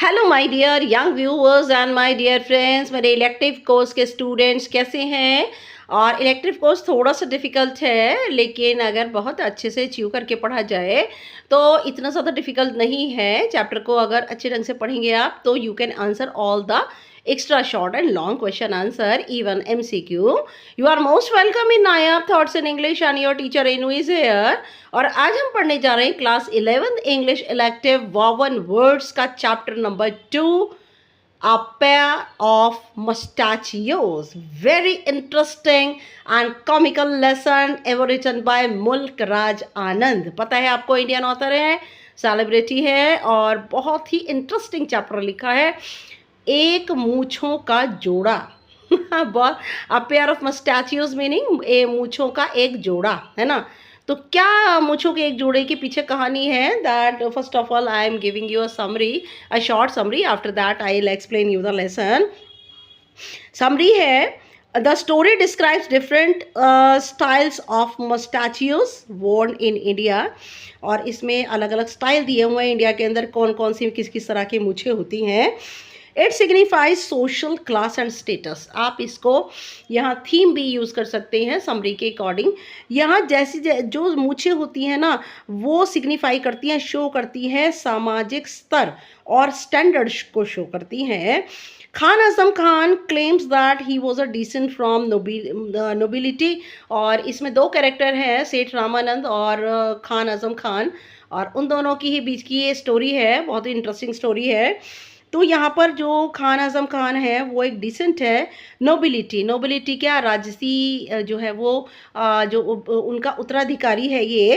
Hello my dear young viewers and my dear friends, मेरे elective course के students कैसे हैं। और इलेक्टिव कोर्स थोड़ा सा डिफ़िकल्ट है, लेकिन अगर बहुत अच्छे से च्यू करके पढ़ा जाए तो इतना ज़्यादा डिफ़िकल्ट नहीं है। चैप्टर को अगर अच्छे ढंग से पढ़ेंगे आप तो you can answer all the extra short and long question answer, even MCQ. You are most welcome in Nayab Thoughts in English and your teacher Inu is here. और आज हम पढ़ने जा रहे हैं class 11th English elective woven words का chapter number 2, a pair of mustachios. Very interesting and comical lesson ever written by मुल्क राज आनंद। पता है आपको, इंडियन ऑथर है, सेलिब्रिटी है और बहुत ही इंटरेस्टिंग चैप्टर लिखा है, एक मूछों का जोड़ा। बहुत अ पेयर ऑफ मस्टैचियोज मीनिंग ए मूछों का एक जोड़ा, है ना। तो क्या मूछों के एक जोड़े के पीछे कहानी है, that first of all I am giving you a summary, a short summary. After that I will explain you the lesson. Summary है, the story describes different styles of moustachios worn in India. और इसमें अलग अलग style दिए हुए हैं India के अंदर, कौन कौन सी किस किस तरह की मूछें होती हैं। It signifies social class and status. आप इसको यहाँ थीम भी यूज़ कर सकते हैं समरी के अकॉर्डिंग। यहाँ जैसी जो मूछें होती हैं ना, वो सिग्निफाई करती हैं, शो करती हैं सामाजिक स्तर और स्टैंडर्ड को शो करती हैं। Khan Azam Khan claims that he was a descent from nobility. और इसमें दो कैरेक्टर हैं, सेठ रामानंद और खान आजम खान, और उन दोनों की ही बीच की ये स्टोरी है, बहुत ही इंटरेस्टिंग स्टोरी है। तो यहाँ पर जो खान आजम खान है वो एक डिसेंट है। नोबिलिटी, नोबिलिटी क्या, राजसी जो है वो जो उनका उत्तराधिकारी है, ये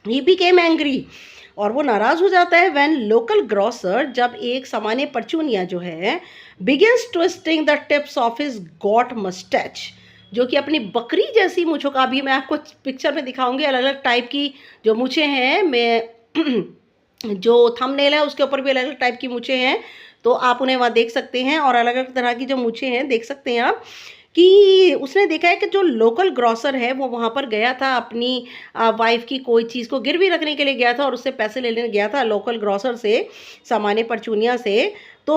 ही बिकेम एंग्री, और वो नाराज़ हो जाता है व्हेन लोकल ग्रॉसर, जब एक सामान्य परचूनिया जो है begins twisting the tips of his got moustache, जो कि अपनी बकरी जैसी मूछों का, अभी मैं आपको पिक्चर में दिखाऊंगी अलग अलग टाइप की जो मूछें हैं। मैं जो थंबनेल है उसके ऊपर भी अलग अलग टाइप की मूछें हैं, तो आप उन्हें वहाँ देख सकते हैं। और अलग अलग तरह की जो मूछें हैं देख सकते हैं आप, कि उसने देखा है कि जो लोकल ग्रॉसर है वो वहाँ पर गया था, अपनी वाइफ की कोई चीज़ को गिरवी रखने के लिए गया था और उससे पैसे लेने गया था लोकल ग्रॉसर से, सामान्य परचूनिया से। तो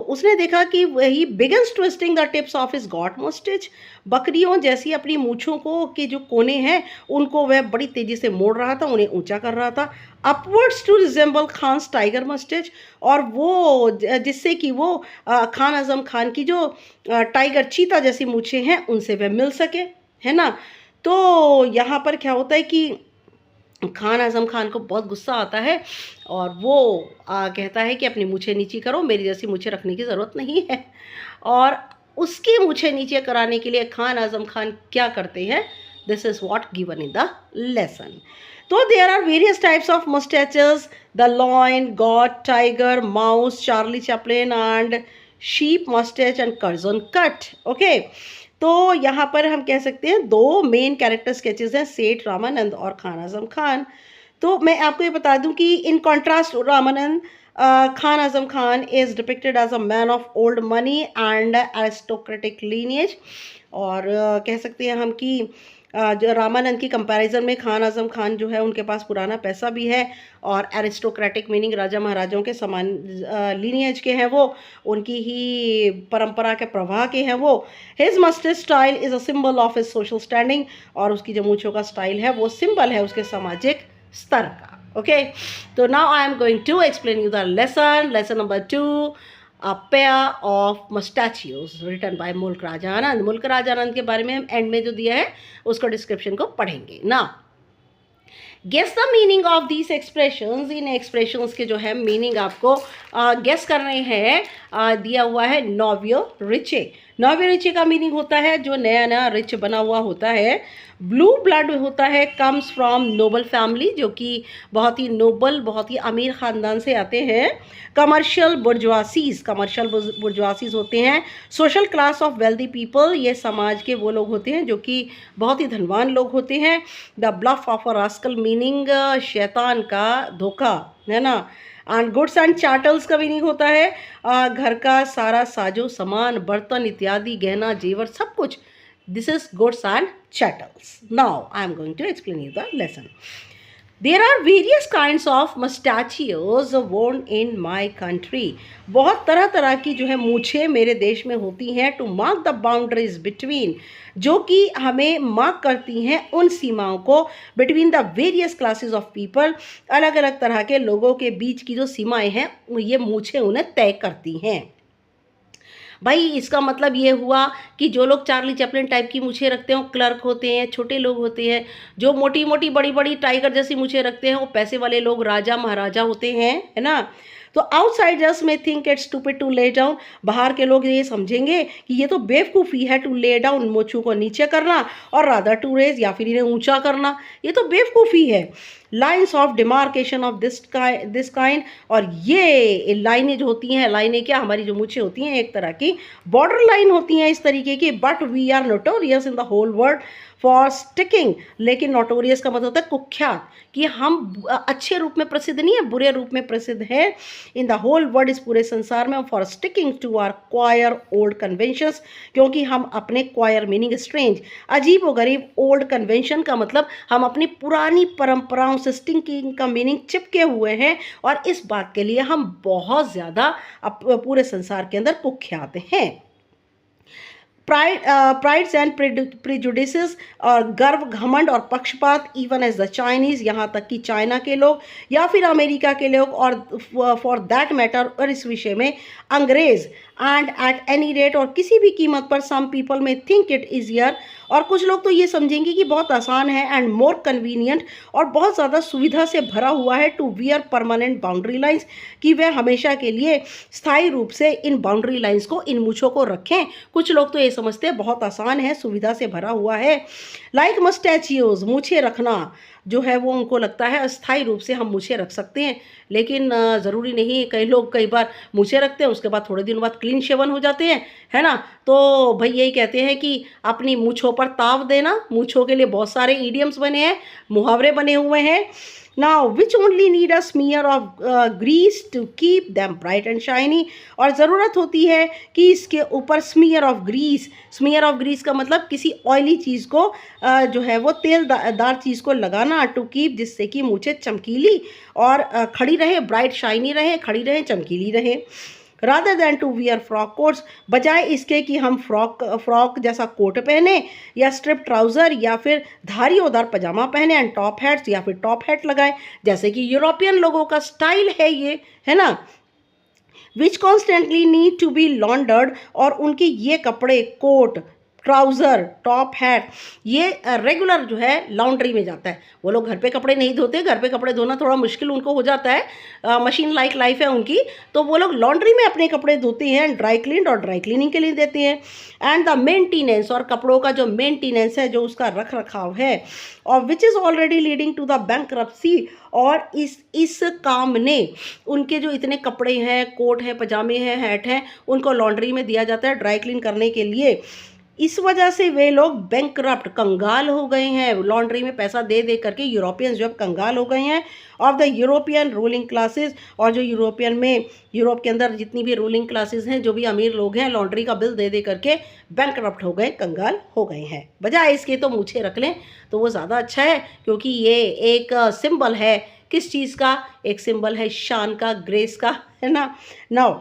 उसने देखा कि वही begins twisting the tips of his goat moustache, बकरियों जैसी अपनी मूछों को के जो कोने हैं उनको वह बड़ी तेज़ी से मोड़ रहा था, उन्हें ऊंचा कर रहा था, upwards to resemble Khan's tiger moustache, और वो जिससे कि वो खान आजम खान की जो टाइगर चीता जैसी मूछें हैं उनसे वह मिल सके, है ना। तो यहाँ पर क्या होता है कि खान आजम खान को बहुत गुस्सा आता है और वो कहता है कि अपनी मूछें नीची करो, मेरी जैसी मूछें रखने की ज़रूरत नहीं है। और उसकी मूछें नीचे कराने के लिए खान आजम खान क्या करते हैं, this is what given in the lesson. तो there are various types of moustaches, the lion, goat, tiger, mouse, Charlie Chaplin and sheep moustache and Curzon cut. Okay, तो यहाँ पर हम कह सकते हैं दो मेन कैरेक्टर स्केचेस हैं, सेठ रामानंद और खान आजम खान। तो मैं आपको ये बता दूं कि in contrast Ramanand, Khan Azam Khan is depicted as a man of old money and aristocratic lineage. और कह सकते हैं हम कि जो रामानंद की कंपैरिजन में खान आजम खान जो है उनके पास पुराना पैसा भी है और एरिस्टोक्रेटिक मीनिंग राजा महाराजाओं के समान लीनिएज के हैं वो, उनकी ही परंपरा के प्रवाह के हैं वो। His mustard style is a symbol of his social standing, और उसकी जो मूंछों का स्टाइल है वो सिंबल है उसके सामाजिक स्तर का। ओके, तो now I am going to explain you the lesson number 2, a pair of mustachios written by मुल्क राज आनंद। मुल्क राज आनंद के बारे में हम एंड में जो दिया है उसको डिस्क्रिप्शन को पढ़ेंगे ना। Guess the meaning of these expressions, इन एक्सप्रेशंस के जो है मीनिंग आपको गेस करने हैं। दिया हुआ है नोवियो रिचे। नोवियो रिचे का मीनिंग होता है जो नया नया रिच बना हुआ होता है। ब्लू ब्लड होता है, कम्स फ्रॉम नोबल फैमिली, जो कि बहुत ही नोबल, बहुत ही अमीर ख़ानदान से आते हैं। कमर्शियल बुर्जवासीज, कमर्शियल बुर्जवासीज होते हैं। Social class of wealthy people, ये समाज के वो लोग होते हैं जो कि बहुत ही धनवान लोग होते हैं। The bluff of a rascal meaning शैतान का धोखा, है ना। एंड गुड्स एंड चैटल्स का मीनिंग होता है घर का सारा साजो सामान, बर्तन इत्यादि, गहना जेवर, सब कुछ। This is goods and chattels. Now I am going to explain you the lesson. There are various kinds of mustachios worn in my country. बहुत तरह तरह की जो है मूछें मेरे देश में होती हैं to mark the boundaries between, जो कि हमें मार्क करती हैं उन सीमाओं को between the various classes of people, अलग अलग तरह के लोगों के बीच की जो सीमाएं हैं ये मूछें उन्हें तय करती हैं। भाई इसका मतलब ये हुआ कि जो लोग चार्ली चैपलिन टाइप की मूछें रखते हैं वो क्लर्क होते हैं, छोटे लोग होते हैं। जो मोटी मोटी बड़ी बड़ी टाइगर जैसी मूछें रखते हैं वो पैसे वाले लोग, राजा महाराजा होते हैं, है ना। तो outsiders may think it's stupid to lay down, बाहर के लोग ये समझेंगे कि ये तो बेवकूफ़ी है टू ले डाउन, मूछों को नीचे करना, और रादर टू रेज, या फिर इन्हें ऊंचा करना, ये तो बेवकूफ़ी है। Lines of demarcation of this kind, और ये लाइनें जो होती हैं, लाइनें क्या, हमारी जो मूछें होती हैं एक तरह की बॉर्डर लाइन होती हैं इस तरीके की। But we are notorious in the whole world for sticking, लेकिन नोटोरियस का मतलब होता है कुख्यात, कि हम अच्छे रूप में प्रसिद्ध नहीं है, बुरे रूप में प्रसिद्ध है। इन द होल वर्ल्ड, इस पूरे संसार में, for sticking to our queer old conventions, क्योंकि हम अपने क्वायर मीनिंग स्ट्रेंज, अजीब व गरीब, ओल्ड कन्वेंशन का मतलब हम अपनी पुरानी परंपराओं से, स्टिकिंग का मीनिंग चिपके हुए हैं, और इस बात के लिए हम बहुत ज़्यादा पूरे संसार के अंदर कुख्यात हैं। प्राइड्स एंड प्रेजुडिसेस, और गर्व, घमंड और पक्षपात, इवन एज द चाइनीज़, यहाँ तक कि चाइना के लोग या फिर अमेरिका के लोग, और फॉर दैट मैटर, और इस विषय में अंग्रेज़, एंड एट एनी रेट, और किसी भी कीमत पर, सम पीपल में थिंक इट ईजियर, और कुछ लोग तो ये समझेंगे कि बहुत आसान है, एंड मोर कन्वीनियंट, और बहुत ज़्यादा सुविधा से भरा हुआ है, to wear permanent boundary lines, कि वह हमेशा के लिए स्थायी रूप से इन बाउंड्री लाइन्स को, इन मूछों को रखें। कुछ लोग तो ये समझते हैं बहुत आसान है, सुविधा से भरा हुआ है। लाइक मस्टैचियोज, मूछें रखना जो है वो उनको लगता है अस्थायी रूप से हम मूछें रख सकते हैं, लेकिन ज़रूरी नहीं। कई लोग कई बार मूछें रखते हैं, उसके बाद थोड़े दिनों बाद क्लीन शेवन हो जाते हैं, है ना। तो भाई यही कहते हैं कि अपनी मूछों पर ताव देना। मूछों के लिए बहुत सारे इडियम्स बने हैं, मुहावरे बने हुए हैं। Now which only need a smear of grease to keep them bright and shiny, और ज़रूरत होती है कि इसके ऊपर smear of grease, smear of grease का मतलब किसी ऑयली चीज़ को जो है वो तेलदार चीज़ को लगाना, टू कीप, जिससे कि मूछें चमकीली और खड़ी रहे, ब्राइट शाइनी रहे, खड़ी रहे, चमकीली रहे। Rather than to wear frock coats, बजाय इसके कि हम फ्रॉक जैसा कोट पहने, या स्ट्रिप ट्राउज़र, या फिर धारीदार पजामा पहने, एंड टॉप हैट्स, या फिर टॉप हैट लगाएं, जैसे कि यूरोपियन लोगों का स्टाइल है ये, है ना। विच कॉन्स्टेंटली नीड टू बी लॉन्डर्ड, और उनके ये कपड़े, कोट, ट्राउज़र, टॉप हैट, ये रेगुलर जो है लॉन्ड्री में जाता है। वो लोग घर पे कपड़े नहीं धोते, घर पे कपड़े धोना थोड़ा मुश्किल उनको हो जाता है, मशीन लाइक लाइफ है उनकी, तो वो लोग लॉन्ड्री में अपने कपड़े धोते हैं, ड्राई क्लीन और ड्राई क्लीनिंग के लिए देते हैं। एंड द मेंटेनेंस, और कपड़ों का जो मेंटेनेंस है, जो उसका रख रखाव है, और which is already leading to the bankruptcy, और इस काम ने, उनके जो इतने कपड़े हैं, कोट हैं, पजामे हैं, हैट हैं, उनको लॉन्ड्री में दिया जाता है ड्राई क्लीन करने के लिए। इस वजह से वे लोग बैंकरप्ट, कंगाल हो गए हैं, लॉन्ड्री में पैसा दे दे करके यूरोपियंस जो कंगाल हो गए हैं। Of the European ruling classes, और जो यूरोप के अंदर जितनी भी रूलिंग क्लासेस हैं, जो भी अमीर लोग हैं, लॉन्ड्री का बिल दे दे करके बैंकरप्ट हो गए, कंगाल हो गए हैं। बजाय इसके तो मूछें रख लें तो वो ज़्यादा अच्छा है, क्योंकि ये एक सिंबल है किस चीज़ का, एक सिंबल है शान का, ग्रेस का, है ना। Now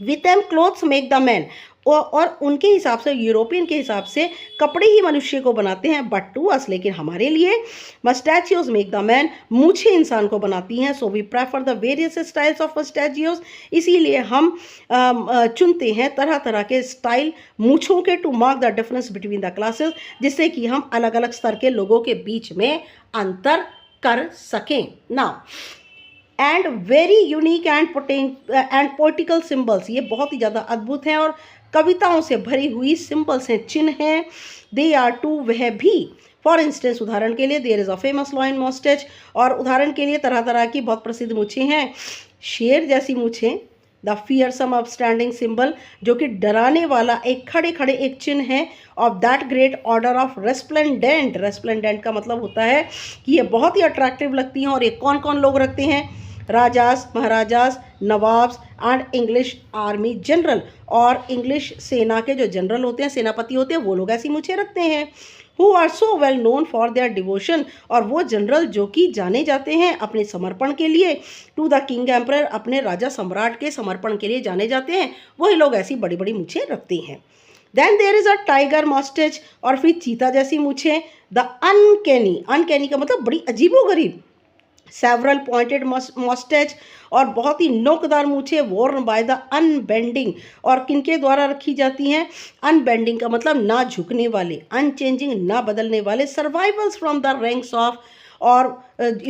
with them clothes make the man, और उनके हिसाब से, यूरोपियन के हिसाब से कपड़े ही मनुष्य को बनाते हैं, बट टू अस, लेकिन हमारे लिए मस्टैचियोज मेक द मैन, मूछें इंसान को बनाती हैं। So we prefer the various styles of moustachios, इसीलिए हम चुनते हैं तरह तरह के स्टाइल मूछों के, to mark the difference between the classes, जिससे कि हम अलग अलग स्तर के लोगों के बीच में अंतर कर सकें। Now and very unique and political symbols, ये बहुत ही ज़्यादा अद्भुत हैं और कविताओं से भरी हुई सिंबल्स हैं, चिन्ह हैं। दे आर टू, वह भी, फॉर इंस्टेंस, उदाहरण के लिए, there is a famous lion moustache, और उदाहरण के लिए तरह तरह की बहुत प्रसिद्ध मूछें हैं। शेर जैसी मूछें, द फियरसम अपस्टैंडिंग सिंबल, जो कि डराने वाला एक खड़े खड़े एक चिन्ह है, of that great order of resplendent, resplendent का मतलब होता है कि ये बहुत ही अट्रैक्टिव लगती हैं। और ये कौन कौन लोग रखते हैं, rajas, maharajas, nawabs and English army general, और इंग्लिश सेना के जो जनरल होते हैं, सेनापति होते हैं, वो लोग ऐसी मूछें रखते हैं। Who are so well known for their devotion, और वो जनरल जो कि जाने जाते हैं अपने समर्पण के लिए, टू द किंग एम्परर, अपने राजा सम्राट के समर्पण के लिए जाने जाते हैं, वही लोग ऐसी बड़ी बड़ी मूछें रखते हैं। Then there is a tiger moustache, और फिर चीता जैसी मूछें। द अनकैनी, अनकैनी का मतलब बड़ी अजीबोगरीब, सेवरल पॉइंटेड मस्टेच, और बहुत ही नोकदार मूछें, वॉर्न बाय द अनबेंडिंग, और किनके द्वारा रखी जाती हैं? अनबेंडिंग का मतलब ना झुकने वाले, अनचेंजिंग ना बदलने वाले, survivals from the ranks of, और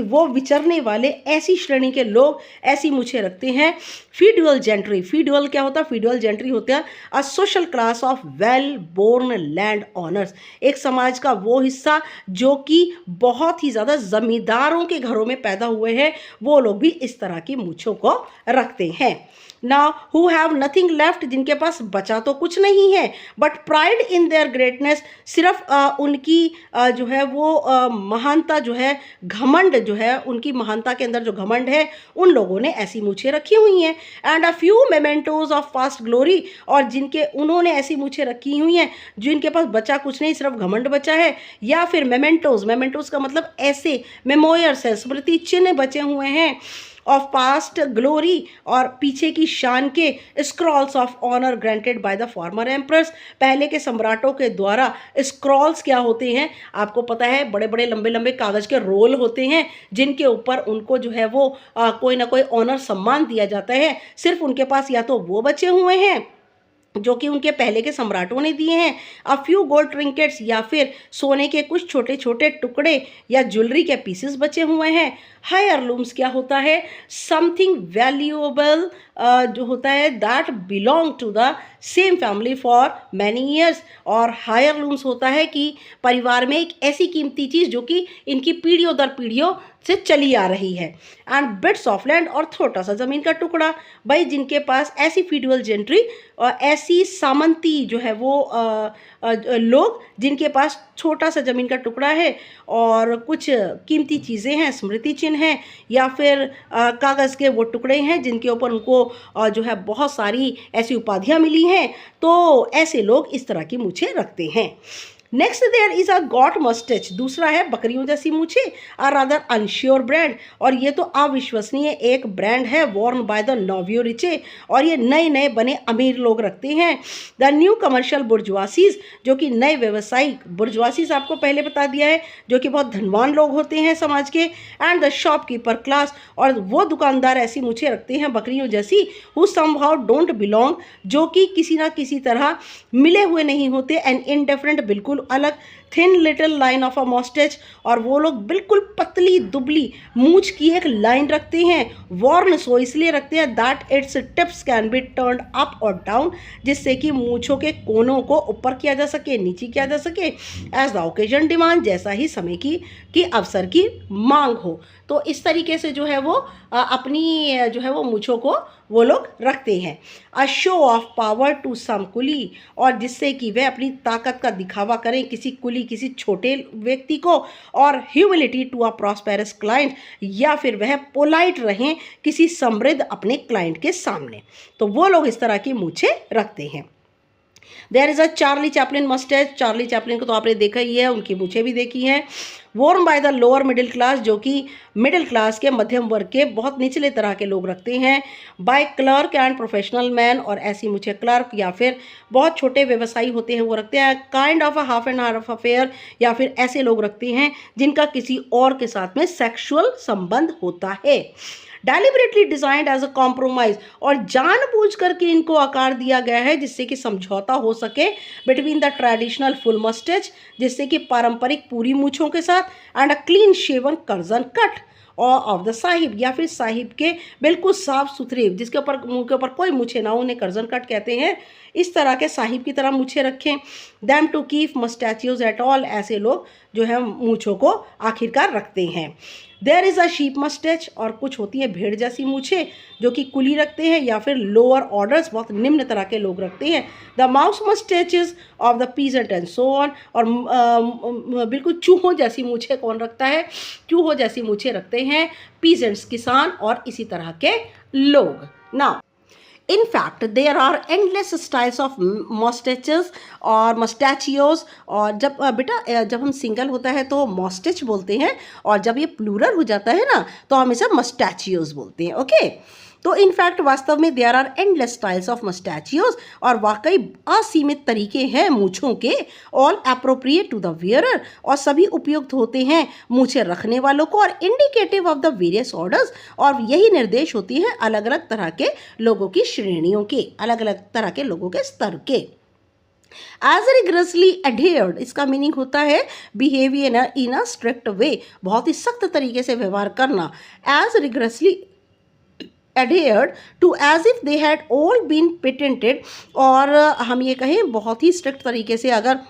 वो विचरने वाले, ऐसी श्रेणी के लोग ऐसी मूछें रखते हैं। फीडुअल जेंट्री, फीडुअल क्या होता है? फीडुअल जेंट्री होता है a social class of well born landowners, एक समाज का वो हिस्सा जो कि बहुत ही ज़्यादा जमींदारों के घरों में पैदा हुए हैं, वो लोग भी इस तरह की मूछों को रखते हैं। Now who have nothing left, जिनके पास बचा तो कुछ नहीं है, but pride in their greatness, सिर्फ उनकी जो है वो महानता जो है, घमंड जो है, उनकी महानता के अंदर जो घमंड है, उन लोगों ने ऐसी मूछें रखी हुई हैं। And a few mementos of past glory, और जिनके उन्होंने ऐसी मूछें रखी हुई हैं जिनके पास बचा कुछ नहीं, सिर्फ घमंड बचा है, या फिर मेमेंटोज, मेमेंटोज का मतलब ऐसे मेमोयर्स है, स्मृति चिन्ह बचे हुए हैं ऑफ पास्ट ग्लोरी, और पीछे की शान के scrolls of honour granted by the former emperors, पहले के सम्राटों के द्वारा। स्क्रॉल्स क्या होते हैं आपको पता है? बड़े बड़े लंबे लंबे कागज़ के रोल होते हैं जिनके ऊपर उनको जो है वो कोई ना कोई ऑनर सम्मान दिया जाता है। सिर्फ उनके पास या तो वो बचे हुए हैं जो कि उनके पहले के सम्राटों ने दिए हैं, अ फ्यू गोल्ड ट्रिंकेट्स, या फिर सोने के कुछ छोटे छोटे टुकड़े या ज्वेलरी के पीसेस बचे हुए हैं। हायरलूम्स क्या होता है? समथिंग वैल्यूएबल जो होता है that belong to the same family for many years, और हायरलूम्स होता है कि परिवार में एक ऐसी कीमती चीज़ जो कि इनकी पीढ़ियों दर पीढ़ियों से चली आ रही है। एंड बिट्स ऑफ लैंड, और छोटा सा ज़मीन का टुकड़ा, भाई जिनके पास ऐसी फीडुअल जेंट्री और ऐसी सामंती जो है वो लोग जिनके पास छोटा सा ज़मीन का टुकड़ा है और कुछ कीमती चीज़ें हैं, स्मृति चिन्ह हैं, या फिर कागज़ के वो टुकड़े हैं जिनके ऊपर उनको जो है बहुत सारी ऐसी उपाधियाँ मिली हैं, तो ऐसे लोग इस तरह की मूछें रखते हैं। Next there is a goat moustache, दूसरा है बकरियों जैसी मूछें, आ रादर अनश्योर ब्रांड, और ये तो अविश्वसनीय एक ब्रांड है, worn by the nouveau riche, और ये नए नए बने अमीर लोग रखते हैं। द न्यू कमर्शियल बुर्जुआसीज, जो कि नए व्यवसायिक, बुर्जुआसीज आपको पहले बता दिया है जो कि बहुत धनवान लोग होते हैं समाज के। एंड द शॉपकीपर क्लास, और वो दुकानदार ऐसी मूछें रखते हैं बकरियों जैसी, हु समहाउ डोंट बिलोंग, जो कि किसी ना किसी तरह मिले हुए नहीं होते, एंड इनडिफरेंट, बिल्कुल अलग, thin little line of a moustache, और वो लोग बिल्कुल पतली दुबली मूछ की एक लाइन रखते हैं। वॉर्न सो इसलिए रखते हैं that it's tips can be turned up और डाउन, जिससे कि मूछों के कोनों को ऊपर किया जा सके, नीचे किया जा सके, एज द ओकेजन डिमांड, जैसा ही समय की अवसर की मांग हो। तो इस तरीके से जो है वो अपनी जो है वो मूछों को वो लोग रखते हैं। A show of power to some coolie, और जिससे कि वह अपनी ताकत का दिखावा करें किसी कुली, किसी छोटे व्यक्ति को, और humility to a prosperous client, या फिर वह पोलाइट रहें किसी समृद्ध अपने क्लाइंट के सामने। तो वो लोग इस तरह की मूछें रखते हैं। There is a Charlie Chaplin moustache, Charlie Chaplin को तो आपने देखा ही है, उनकी मूछें भी देखी हैं। Warne by the lower middle class, जो कि मिडिल क्लास के, मध्यम वर्ग के, बहुत निचले तरह के लोग रखते हैं। By clerk and professional man, और ऐसी मूछें क्लर्क या फिर बहुत छोटे व्यवसायी होते हैं वो रखते हैं। Kind of a half and half affair, या फिर ऐसे लोग रखते हैं जिनका किसी और के साथ में सेक्सुअल संबंध होता है। Deliberately designed as a compromise, और जानबूझ करके इनको आकार दिया गया है जिससे कि समझौता हो सके between the traditional full moustache, जिससे कि पारंपरिक पूरी मूछों के साथ, and a clean shaven Curzon cut और ऑफ द साहिब, या फिर साहिब के बिल्कुल साफ सुथरे, जिसके ऊपर मुंह के ऊपर कोई मूछे ना हो, उन्हें कर्जन कट कहते हैं। इस तरह के साहिब की तरह मूछे रखें। Them to keep moustaches at all, ऐसे लोग जो है मूछों को आखिरकार रखते हैं। There is a sheep moustache, और कुछ होती है भेड़ जैसी मूछें जो कि कुली रखते हैं, या फिर लोअर ऑर्डर्स, बहुत निम्न तरह के लोग रखते हैं। The mouse moustaches of the peasant and so on, और बिल्कुल चूहों जैसी मूछें कौन रखता है? चूहों जैसी मूछें रखते हैं पीजेंट्स, किसान, और इसी तरह के लोग। ना In fact, there are endless styles of mustaches और mustachios। और जब बेटा जब हम सिंगल होता है तो mustache बोलते हैं, और जब ये प्लूरल हो जाता है ना तो हम इसे mustachios बोलते हैं। ओके, तो इनफैक्ट वास्तव में there are endless styles of moustachios, और वाकई असीमित तरीके हैं मूछों के, all appropriate to the wearer, और सभी उपयुक्त होते हैं मूछें रखने वालों को, और indicative of the various orders, और यही निर्देश होती है अलग अलग तरह के लोगों की श्रेणियों के, अलग अलग तरह के लोगों के स्तर के। एज रिग्रेसली एडहेयर्ड, इसका मीनिंग होता है बिहेवियर इन अ स्ट्रिक्ट वे, बहुत ही सख्त तरीके से व्यवहार करना। As rigorously adhered to as if they had all been patented, और हम ये कहें बहुत ही स्ट्रिक्ट तरीके से अगर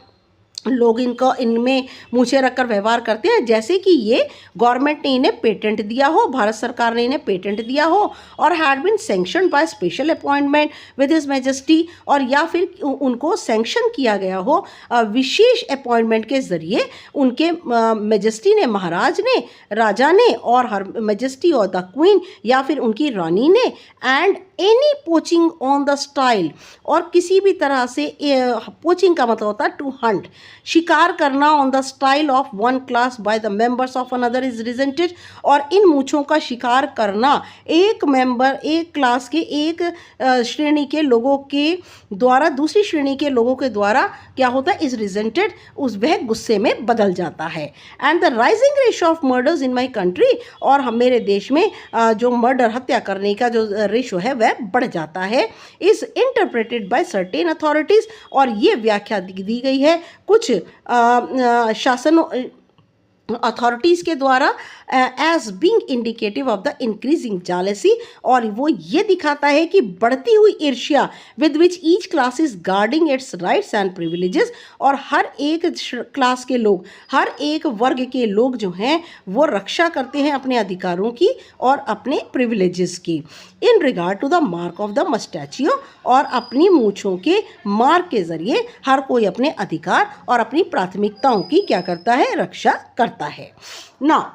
लोग इनमें मूछें रखकर व्यवहार करते हैं जैसे कि ये गवर्नमेंट ने इन्हें पेटेंट दिया हो, भारत सरकार ने इन्हें पेटेंट दिया हो, और had been sanction by special appointment with his majesty, और या फिर उनको सैंक्शन किया गया हो विशेष अपॉइंटमेंट के ज़रिए उनके मैजेस्टी ने, महाराज ने, राजा ने, और हर मैजेस्टी और द क्वीन या फिर उनकी रानी ने। And any poaching on the style, और किसी भी तरह से पोचिंग का मतलब होता है टू हंट, शिकार करना on the style of one class by the members of another is resented, और इन मूछों का शिकार करना एक मेंबर, एक क्लास के, एक श्रेणी के लोगों के द्वारा दूसरी श्रेणी के लोगों के द्वारा क्या होता है, इज रिजेंटेड, उस वह गुस्से में बदल जाता है। And the rising ratio of murders in my country, और हम मेरे देश में जो मर्डर, हत्या करने का जो रेशो है वह बढ़ जाता है, is interpreted by certain authorities, और ये व्याख्या दी गई है कुछ शासन अथॉरिटीज़ के द्वारा as being indicative of the increasing jealousy, और वो ये दिखाता है कि बढ़ती हुई ईर्ष्या with which each class is guarding its rights and privileges, और हर एक क्लास के लोग, हर एक वर्ग के लोग जो हैं वो रक्षा करते हैं अपने अधिकारों की और अपने प्रिविलेजेस की। In regard to the mark of the moustachio, और अपनी मूछों के मार्क के ज़रिए हर कोई अपने अधिकार और अपनी प्राथमिकताओं की क्या करता है, रक्षा करता है। Now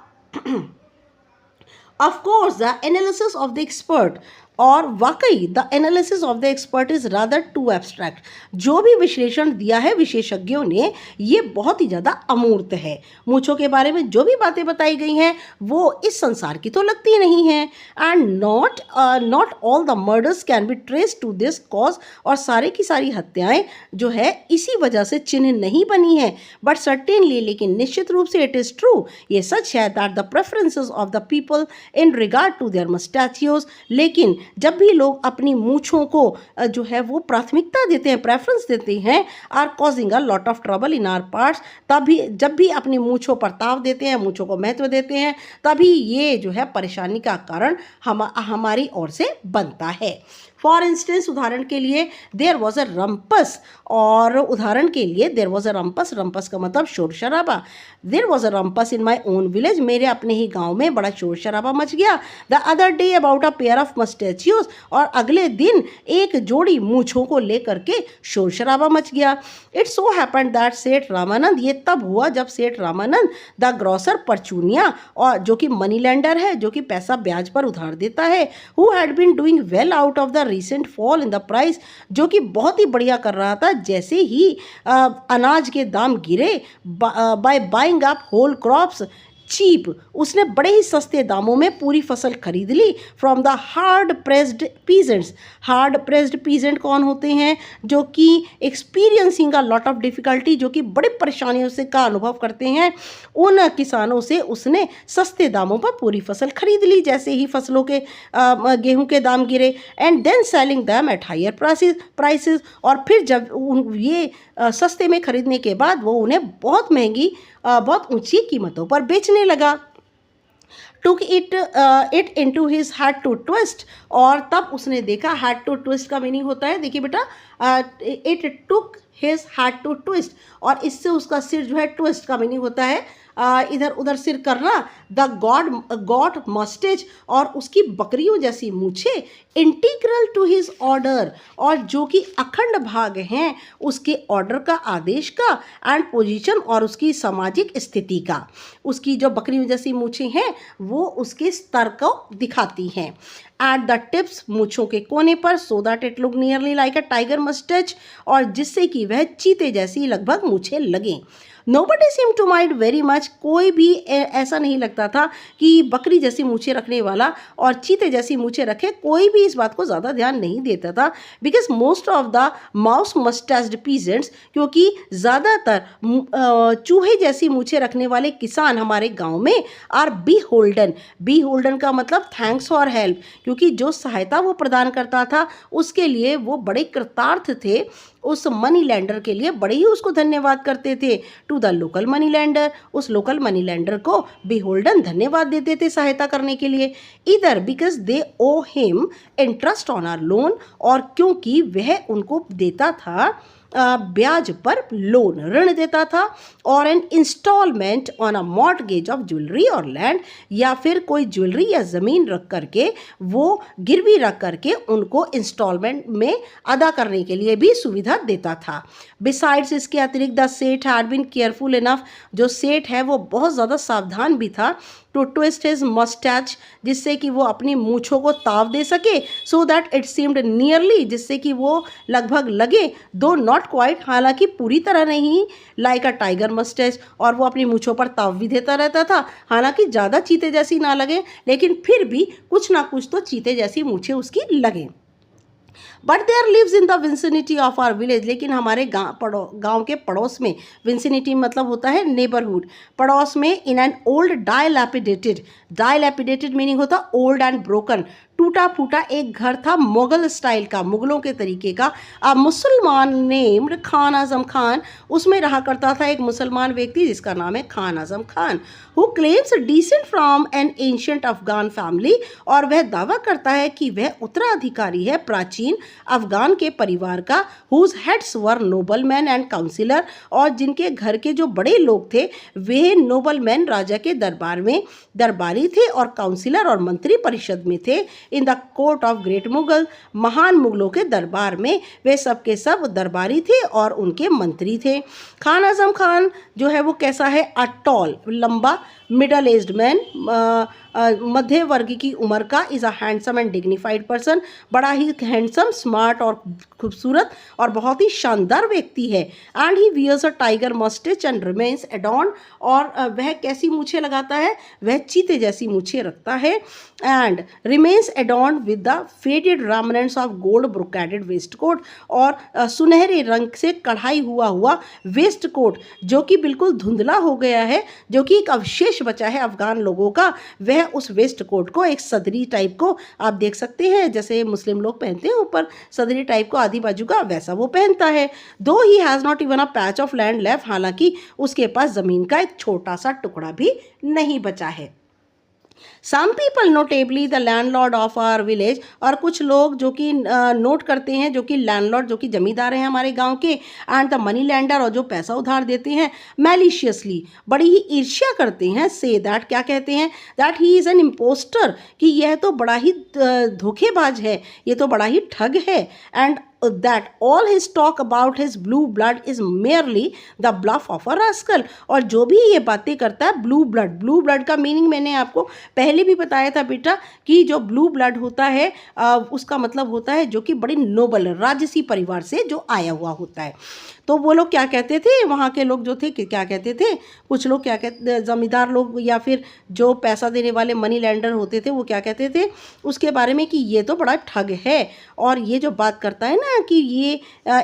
of course the analysis of the expert, और वाकई the analysis of the expert is rather too abstract, जो भी विश्लेषण दिया है विशेषज्ञों ने ये बहुत ही ज़्यादा अमूर्त है। मूछों के बारे में जो भी बातें बताई गई हैं वो इस संसार की तो लगती नहीं हैं। And not all the murders can be trace to this cause, और सारे की सारी हत्याएं जो है इसी वजह से चिन्ह नहीं बनी है, बट सर्टेनली, लेकिन निश्चित रूप से इट इज़ ट्रू, ये सच है that the preferences of the people in regard to their moustachios, लेकिन जब भी लोग अपनी मूछों को जो है वो प्राथमिकता देते हैं, प्रेफरेंस देते हैं, are causing a lot of trouble in our parts, तभी जब भी अपनी मूछों पर ताव देते हैं, मूछों को महत्व देते हैं, तभी ये जो है परेशानी का कारण हमारी ओर से बनता है। फॉर इंस्टेंस, उदाहरण के लिए, देयर वॉज अ रम्पस, और उदाहरण के लिए देयर वॉज अ रम्पस, रम्पस का मतलब शोर शराबा। There was a rumpus in my own village, मेरे अपने ही गांव में बड़ा शोर शराबा मच गया। The other day about a pair of moustachios, और अगले दिन एक जोड़ी मूछों को लेकर के शोर शराबा मच गया। इट सो हैपेंड दैट सेठ रामानंद, ये तब हुआ जब सेठ रामानंद द ग्रॉसर परचूनिया, और जो कि मनी लेंडर है, जो कि पैसा ब्याज पर उधार देता है, who had been doing well out of the recent fall in the price, जो कि बहुत ही बढ़िया कर रहा था जैसे ही अनाज के दाम गिरे, by buying up whole crops cheap, उसने बड़े ही सस्ते दामों में पूरी फसल खरीद ली from the hard pressed peasants. Hard pressed peasant कौन होते हैं, जो कि experiencing a lot of difficulty, जो कि बड़ी परेशानियों से का अनुभव करते हैं, उन किसानों से उसने सस्ते दामों पर पूरी फसल खरीद ली जैसे ही फसलों के गेहूं के दाम गिरे। And then selling them at higher prices, और फिर जब ये सस्ते में खरीदने के बाद वो उन्हें बहुत महंगी, बहुत ऊंची कीमतों पर बेचने लगा। Took it into his head to twist, और तब उसने देखा, हैड टू ट्विस्ट का मीनिंग होता है, देखिए बेटा, it took his head to twist, और इससे उसका सिर जो है, ट्विस्ट का मीनिंग होता है इधर उधर सिर करना। द गॉड मस्टेज, और उसकी बकरियों जैसी मूछे, इंटीग्रल टू हिज ऑर्डर, और जो कि अखंड भाग हैं उसके ऑर्डर का, आदेश का, एंड पोजीशन, और उसकी सामाजिक स्थिति का। उसकी जो बकरियों जैसी मूछें हैं वो उसके स्तर को दिखाती हैं। एट द टिप्स, मूंछों के कोने पर, so that it look nearly like a tiger moustache, और जिससे कि वह चीते जैसी लगभग मूंछें लगें। Nobody seemed to mind very much, कोई भी ऐसा नहीं लगता था कि बकरी जैसी मूछें रखने वाला और चीते जैसी मूछें रखे, कोई भी इस बात को ज़्यादा ध्यान नहीं देता था। Because most of the mouse moustached peasants, क्योंकि ज़्यादातर चूहे जैसी मूछें रखने वाले किसान हमारे गांव में are beholden. Beholden का मतलब थैंक्स फॉर हेल्प, क्योंकि जो सहायता वो प्रदान करता था उसके लिए वो बड़े कृतार्थ थे, उस मनी लैंडर के लिए बड़े ही उसको धन्यवाद करते थे। To the local moneylender, उस लोकल मनी लैंडर को बिहोल्डन धन्यवाद देते थे सहायता करने के लिए। इधर because they owe him interest on our loan, और क्योंकि वह उनको देता था ब्याज पर लोन, ऋण देता था, और an instalment on a mortgage of jewellery और लैंड, या फिर कोई ज्वेलरी या ज़मीन रख करके वो गिरवी रख करके उनको इंस्टॉलमेंट में अदा करने के लिए भी सुविधा देता था। बिसाइड्स, इसके अतिरिक्त द सेठ हैड बीन केयरफुल इनफ, जो सेठ है वो बहुत ज़्यादा सावधान भी था, टू ट्विस्ट हिज मस्टैच, जिससे कि वो अपनी मूछों को ताव दे सके, सो दैट इट सीम्ड नियरली, जिससे कि वो लगभग लगे, दो नॉट क्वाइट, हालांकि पूरी तरह नहीं, लाइक अ टाइगर मस्टैच, और वो अपनी मूछों पर ताव भी देता रहता था, हालांकि ज़्यादा चीते जैसी ना लगे, लेकिन फिर भी कुछ ना कुछ तो चीते जैसी मूछें उसकी लगें। But there lives in the vicinity of our village, लेकिन हमारे गाँव के पड़ोस में, विंसिनिटी मतलब होता है नेबरहुड, पड़ोस में, इन एन ओल्ड डायलैपिडेटेड, डायलैपिडेटेड मीनिंग होता ओल्ड एंड ब्रोकन, टूटा फूटा एक घर था मुगल स्टाइल का, मुगलों के तरीके का। अब मुसलमान नेम्ड खान आजम खान, उसमें रहा करता था एक मुसलमान व्यक्ति जिसका नाम है Khan Azam Khan, who claims descent from an ancient Afghan family, और वह दावा करता है कि वह उत्तराधिकारी है प्राचीन अफगान के परिवार का, whose heads were nobleman and councillor, और जिनके घर के जो बड़े लोग थे वे नोबलमैन, राजा के दरबार में दरबारी थे, और काउंसिलर और मंत्री परिषद में थे। In the court of great Mughal, महान मुगलों के दरबार में वे सब के सब दरबारी थे और उनके मंत्री थे। खान आजम खान जो है वो कैसा है, अ टॉल, लंबा, मिडल एज्ड मैन, मध्य वर्ग की उम्र का, is a handsome and dignified person, बड़ा ही हैंडसम, स्मार्ट और खूबसूरत और बहुत ही शानदार व्यक्ति है। And he wears a tiger moustache and remains adorned, और वह कैसी मूछें लगाता है, वह चीते जैसी मूछें रखता है, and remains adorned with the faded remnants of gold brocaded waistcoat, और सुनहरे रंग से कढ़ाई हुआ वेस्ट कोट जो कि बिल्कुल धुंधला हो गया है, जो कि एक अवशेष बचा है अफगान लोगों का, वह उस वेस्ट कोट को, एक सदरी टाइप को आप देख सकते हैं जैसे मुस्लिम लोग पहनते हैं ऊपर सदरी टाइप को आधी बाजू का, वैसा वो पहनता है। दो he has not even a patch of land left, हालांकि उसके पास ज़मीन का एक छोटा सा टुकड़ा भी नहीं बचा है। Some people notably the landlord of our village, और कुछ लोग जो कि नोट करते हैं, जो कि लैंडलॉर्ड जो कि जमींदार हैं हमारे गांव के, एंड द मनी लैंडर, और जो पैसा उधार देते हैं, मैलिशियसली, बड़ी ही ईर्ष्या करते हैं, से दैट, क्या कहते हैं, that he is an impostor, कि यह तो बड़ा ही धोखेबाज है, ये तो बड़ा ही ठग है, and that all his talk about his blue blood is merely the bluff of a rascal, और जो भी ये बातें करता है, ब्लू ब्लड का मीनिंग मैंने आपको पहले भी बताया था बेटा, कि जो ब्लू ब्लड होता है उसका मतलब होता है जो कि बड़ी नोबल राजसी परिवार से जो आया हुआ होता है। तो वो लोग क्या कहते थे, वहाँ के लोग जो थे क्या कहते थे, कुछ लोग क्या कहते, जमींदार लोग या फिर जो पैसा देने वाले मनी लैंडर होते थे, वो क्या कहते थे उसके बारे में, कि ये तो बड़ा ठग है, और ये जो बात करता है ना कि ये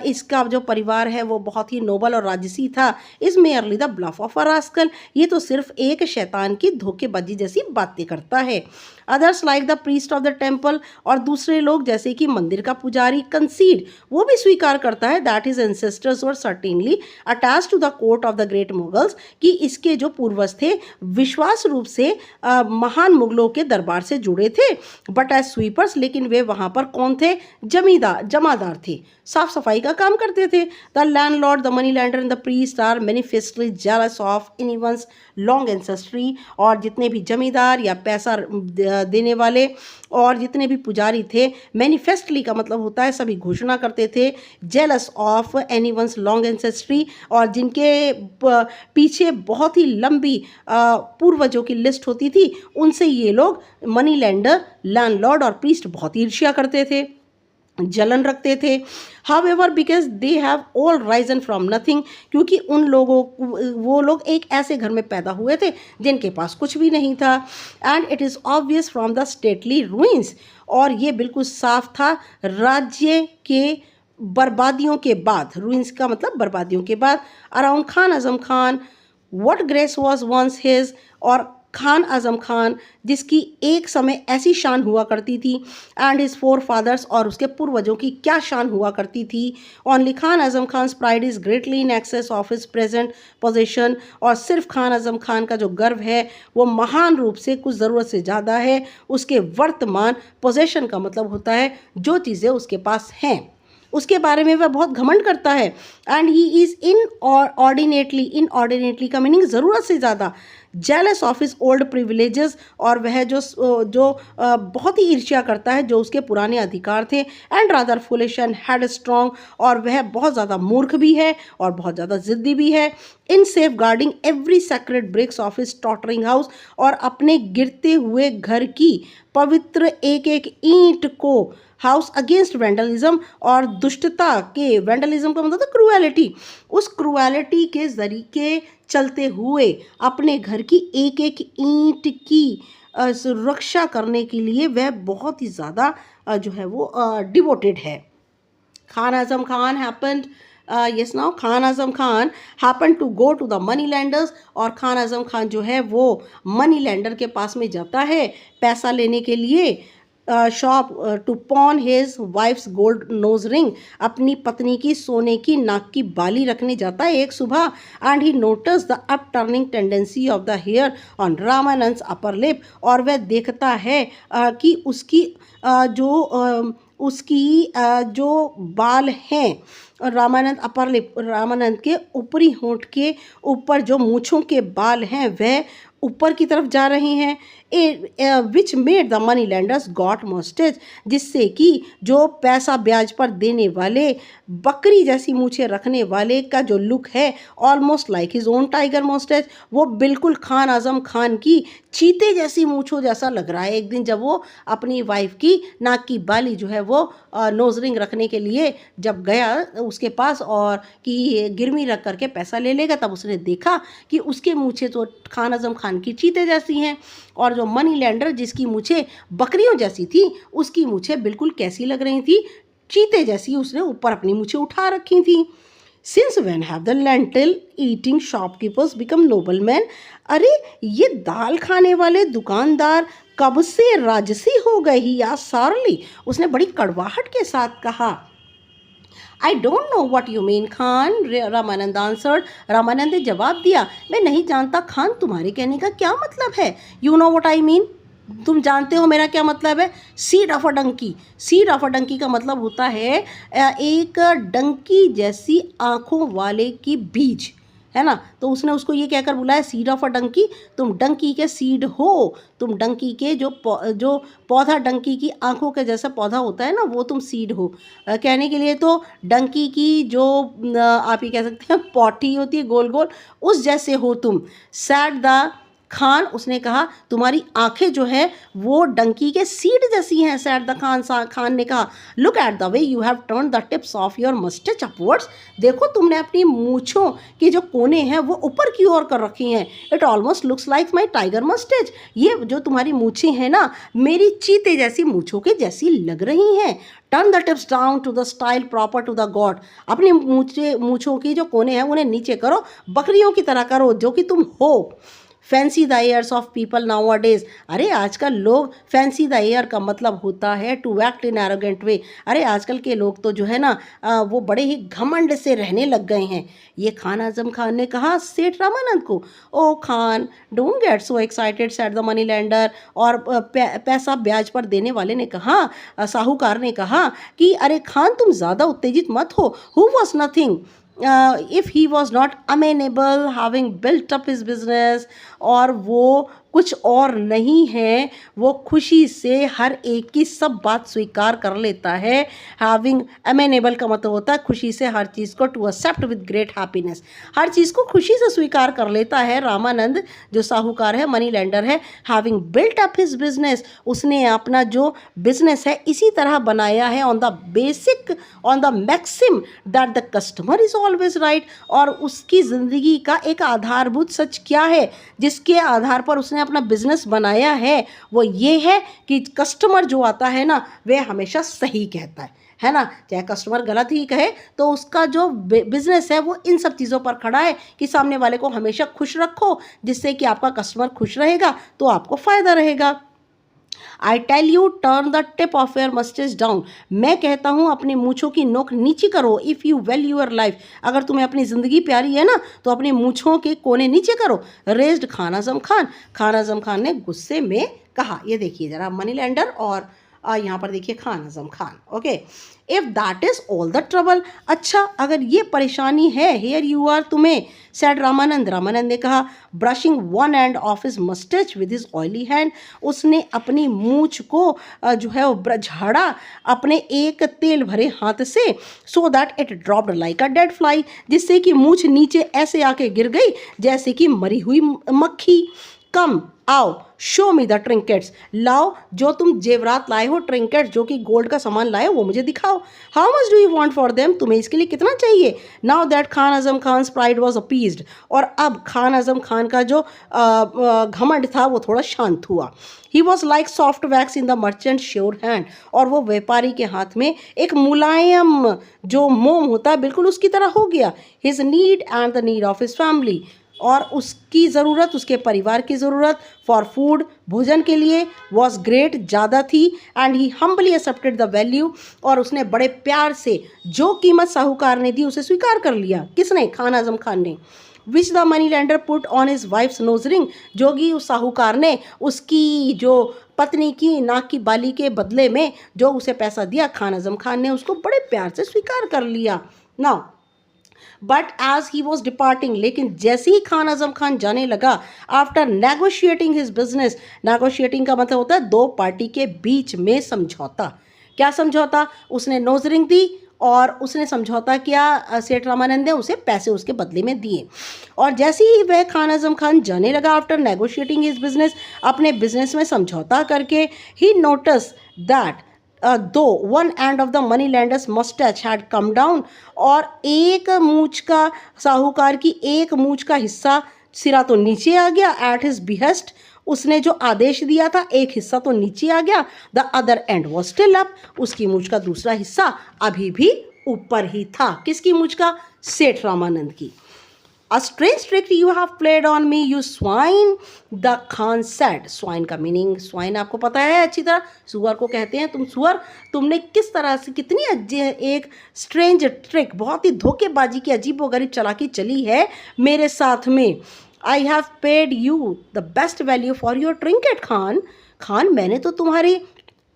इसका जो परिवार है वो बहुत ही नोबल और राजसी था, is merely the bluff of a rascal, ये तो सिर्फ एक शैतान की धोखेबाजी जैसी बातें करता है। Others like the priest of the temple, और दूसरे लोग जैसे कि मंदिर का पुजारी, कंसीड, वो भी स्वीकार करता है that his ancestors were certainly attached to the court of the great Mughals, कि इसके जो पूर्वज थे विश्वास रूप से महान मुगलों के दरबार से जुड़े थे, बट एज स्वीपर्स, लेकिन वे वहाँ पर कौन थे, जमादार ठेकेदार थे, साफ सफाई का काम करते थे। The landlord, the money lender and the priest are manifestly jealous of anyone's long ancestry. और जितने भी जमींदार या पैसा देने वाले और जितने भी पुजारी थे, मैनिफेस्टली का मतलब होता है सभी घोषणा करते थे, jealous of anyone's long ancestry, और जिनके पीछे बहुत ही लंबी पूर्वजों की लिस्ट होती थी, उनसे ये लोग मनी लेंडर, लैंडलॉर्ड और प्रीस्ट बहुत ईर्ष्या करते थे, जलन रखते थे। However, because they have all risen from nothing, क्योंकि वो लोग एक ऐसे घर में पैदा हुए थे जिनके पास कुछ भी नहीं था। And it is obvious from the stately ruins, और ये बिल्कुल साफ था राज्य के बर्बादियों के बाद, ruins का मतलब बर्बादियों के बाद, around Khan Azam Khan, what grace was once his, और खान आजम खान जिसकी एक समय ऐसी शान हुआ करती थी, एंड हिज फोर फादर्स, और उसके पूर्वजों की क्या शान हुआ करती थी। Only Khan Azam Khan pride is greatly in excess of his present position, और सिर्फ खान आजम खान का जो गर्व है वो महान रूप से कुछ ज़रूरत से ज़्यादा है उसके वर्तमान पोजीशन का मतलब होता है जो चीज़ें उसके पास हैं उसके बारे में वह बहुत घमंड करता है। एंड ही इज़ इनऑर्डिनेटली का मीनिंग ज़रूरत से ज़्यादा, jealous of his old privileges, और वह जो बहुत ही ईर्ष्या करता है जो उसके पुराने अधिकार थे। And rather foolish and head strong, और वह बहुत ज़्यादा मूर्ख भी है और बहुत ज़्यादा ज़िद्दी भी है। In safeguarding every sacred bricks of his tottering house, और अपने गिरते हुए घर की पवित्र एक एक ईंट को, हाउस अगेंस्ट वेंडलिज्म, और दुष्टता के, वेंडलिज्म का मतलब क्रूएलिटी, उस क्रूएलिटी के जरिए चलते हुए अपने घर की एक एक ईंट की सुरक्षा करने के लिए वह बहुत ही ज़्यादा जो है वो डिवोटेड है। Khan Azam Khan happened Khan Azam Khan happen to go to the money lenders, और खान आजम खान जो है वो मनी लैंडर के पास में जाता है पैसा लेने के लिए, shop to pawn his wife's gold nose ring, अपनी पत्नी की सोने की नाक की बाली रखने जाता है एक सुबह। And he notice the upturning tendency of the hair on Ramanand upper lip, और वह देखता है कि जो बाल हैं रामानंद अपर लिप, रामानंद के ऊपरी होंठ के ऊपर जो मूँछों के बाल हैं वह ऊपर की तरफ जा रहे हैं। Which made the money lenders goat moustache, जिससे कि जो पैसा ब्याज पर देने वाले बकरी जैसी मूछें रखने वाले का जो लुक है almost like his own tiger moustache, वो बिल्कुल खान आजम खान की चीते जैसी मूछों जैसा लग रहा है। एक दिन जब वो अपनी वाइफ की नाक की बाली जो है वो नोज रिंग रखने के लिए जब गया उसके पास और कि गिरवी रख करके पैसा ले लेगा, तब उसने देखा कि उसके मूछें तो खान आजम खान की चीते जैसी हैं, और जो मनी लैंडर जिसकी मूछें बकरियों जैसी थी उसकी मूछें बिल्कुल कैसी लग रही थी, चीते जैसी। उसने ऊपर अपनी मूछें उठा रखी थी। Since when have the lentil eating shopkeepers become nobleman, अरे ये दाल खाने वाले दुकानदार कब से राजसी हो गए ही या सारली, उसने बड़ी कड़वाहट के साथ कहा। I don't know what you mean Khan, Ramanand answered, Ramanand ने जवाब दिया, मैं नहीं जानता खान तुम्हारे कहने का क्या मतलब है। You know what I mean, तुम जानते हो मेरा क्या मतलब है। Seed of a donkey, seed of a donkey का मतलब होता है एक डंकी जैसी आँखों वाले की बीज, है ना। तो उसने उसको ये कहकर बुलाया सीड ऑफ अ डंकी, तुम डंकी के सीड हो, तुम डंकी के जो पौधा डंकी की आंखों के जैसा पौधा होता है ना, वो तुम सीड हो। कहने के लिए तो डंकी की जो आप ये कह सकते हैं पॉटी होती है गोल गोल, उस जैसे हो तुम। सैड द खान, उसने कहा तुम्हारी आंखें जो है वो डंकी के सीड जैसी हैं। सैड द खान ने कहा look at the way you have turn the tips of your moustache upwards, देखो तुमने अपनी मूछों के जो कोने हैं वो ऊपर की ओर कर रखी हैं। It almost looks like my tiger moustache, ये जो तुम्हारी मूछें हैं ना मेरी चीते जैसी मूछों के जैसी लग रही हैं। Turn the tips down to the style proper to the goat, अपनी मूछों की जो कोने हैं उन्हें नीचे करो, बकरियों की तरह करो जो कि तुम हो। Fancy the years of people now a days. अरे आजकल लोग, फैंसी द ईयर का मतलब होता है टू एक्ट इन एरोगेंट वे। अरे आजकल के लोग तो जो है ना वो बड़े ही घमंड से रहने लग गए हैं। ये खान आजम खान ने कहा सेठ रामानंद को। O Khan, don't get so excited said the money lender. और पैसा ब्याज पर देने वाले ने कहा, साहूकार ने कहा कि अरे खान तुम ज़्यादा उत्तेजित मत हो, who was nothing if he was not amenable having built up his business। और वो कुछ और नहीं है, वो खुशी से हर एक की सब बात स्वीकार कर लेता है। हैविंग अमेनेबल का मतलब होता है खुशी से हर चीज़ को, to accept with great happiness, हर चीज़ को खुशी से स्वीकार कर लेता है। रामानंद जो साहूकार है, मनी लैंडर है, having built up his business, उसने अपना जो बिजनेस है इसी तरह बनाया है on the maxim that the customer is always right. और उसकी ज़िंदगी का एक आधारभूत सच क्या है जिसके आधार पर उसने अपना बिजनेस बनाया है, वो ये है कि कस्टमर जो आता है ना वह हमेशा सही कहता है ना। चाहे कस्टमर गलत ही कहे तो उसका जो बिजनेस है वो इन सब चीज़ों पर खड़ा है कि सामने वाले को हमेशा खुश रखो, जिससे कि आपका कस्टमर खुश रहेगा तो आपको फ़ायदा रहेगा। I tell you turn the tip of your moustache down, मैं कहता हूँ अपनी मूछों की नोक नीचे करो। If you value your life, अगर तुम्हें अपनी ज़िंदगी प्यारी है ना तो अपनी मूछों के कोने नीचे करो। रेज्ड खान आजम खान, खान आजम खान ने गुस्से में कहा। ये देखिए ज़रा मनी लैंडर और यहाँ पर देखिए Khan Azam Khan. Okay, if that is all the trouble, अच्छा अगर ये परेशानी है, हेयर यू आर तुम्हें, सेड रामानंद, रामानंद ने कहा, brushing one end of his moustache with his oily hand, उसने अपनी मूछ को जो है वो झाड़ा अपने एक तेल भरे हाथ से, सो that it dropped like a dead fly, जिससे कि मूछ नीचे ऐसे आके गिर गई जैसे कि मरी हुई मक्खी। कम आओ, शो मी द ट्रिंकेट्स, लाओ जो तुम जेवरात लाए हो, ट्रिंकेट्स जो कि गोल्ड का सामान लाए हो वो मुझे दिखाओ। How much do you want for them, तुम्हें इसके लिए कितना चाहिए। Now that Khan Azam Khan pride was appeased, और अब खान आजम खान का जो घमंड था वो थोड़ा शांत हुआ। He was like soft wax in the merchant sure hand, और वो व्यापारी के हाथ में एक मुलायम जो मोम होता है बिल्कुल उसकी तरह हो गया। His need and the need of his family, और उसकी ज़रूरत, उसके परिवार की ज़रूरत फॉर फूड, भोजन के लिए, वॉज ग्रेट, ज़्यादा थी। And he humbly accepted the value, और उसने बड़े प्यार से जो कीमत साहूकार ने दी उसे स्वीकार कर लिया। किसने, खान आजम खान ने। Which the money lender put on his wives nose ring, जो कि उस साहूकार ने उसकी जो पत्नी की नाक की बाली के बदले में जो उसे पैसा दिया, खान आजम खान ने उसको बड़े प्यार से स्वीकार कर लिया। Now but as he was departing, लेकिन जैसे ही खान आजम खान जाने लगा, after negotiating his business, negotiating का मतलब होता है दो पार्टी के बीच में समझौता। क्या समझौता, उसने नोज रिंग दी और उसने समझौता किया, सेठ रामानंद ने उसे पैसे उसके बदले में दिए। और जैसे ही वह खान आजम खान जाने लगा, आफ्टर नेगोशिएटिंग हिज बिजनेस, अपने बिजनेस में समझौता करके, ही नोटिस दैट दो one end of the money lender's moustache had come down, और एक मूछ का, साहूकार की एक मूछ का हिस्सा, सिरा तो नीचे आ गया। एट हिज बिहेस्ट, उसने जो आदेश दिया था एक हिस्सा तो नीचे आ गया। The other and was still up, उसकी मूछ का दूसरा हिस्सा अभी भी ऊपर ही था। किसकी मूछ का, सेठ रामानंद की। A strange trick you have played on me, you swine, the Khan said. Swine का मीनिंग, swine आपको पता है अच्छी तरह, सुअर को कहते हैं। तुम सुअर, तुमने किस तरह से, कितनी एक स्ट्रेंज ट्रिक, बहुत ही धोखेबाजी की अजीबोगरीब चालाकी चली है मेरे साथ में। I have paid you the best value for your trinket, Khan. Khan, मैंने तो तुम्हारी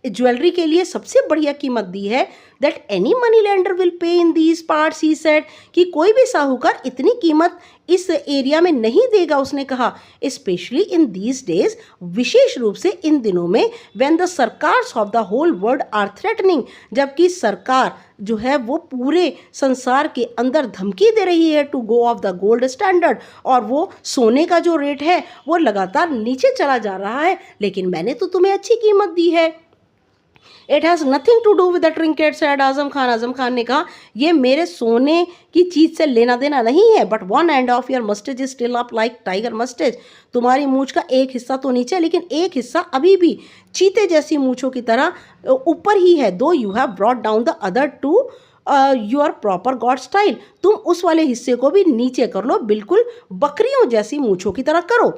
ज्वेलरी के लिए सबसे बढ़िया कीमत दी है। That any money lender will pay in these parts, he said, कि कोई भी साहूकार इतनी कीमत इस एरिया में नहीं देगा, उसने कहा। स्पेशली इन दीज डेज, विशेष रूप से इन दिनों में, when the sarkars of the whole world are threatening, जबकि सरकार जो है वो पूरे संसार के अंदर धमकी दे रही है to go off the gold standard, और वो सोने का जो रेट है वो लगातार नीचे चला जा रहा है, लेकिन मैंने तो तुम्हें अच्छी कीमत दी है। It has nothing to do with the trinket, said Azam Khan. Azam Khan ने कहा, ये मेरे सोने की चीज़ से लेना देना नहीं है। But one end of your moustache is still up like tiger moustache, तुम्हारी मूछ का एक हिस्सा तो नीचे है लेकिन एक हिस्सा अभी भी चीते जैसी मूछों की तरह ऊपर ही है। Though you have brought down the other to your proper god style, तुम उस वाले हिस्से को भी नीचे कर लो, बिल्कुल बकरियों जैसी मूछों की तरह करो।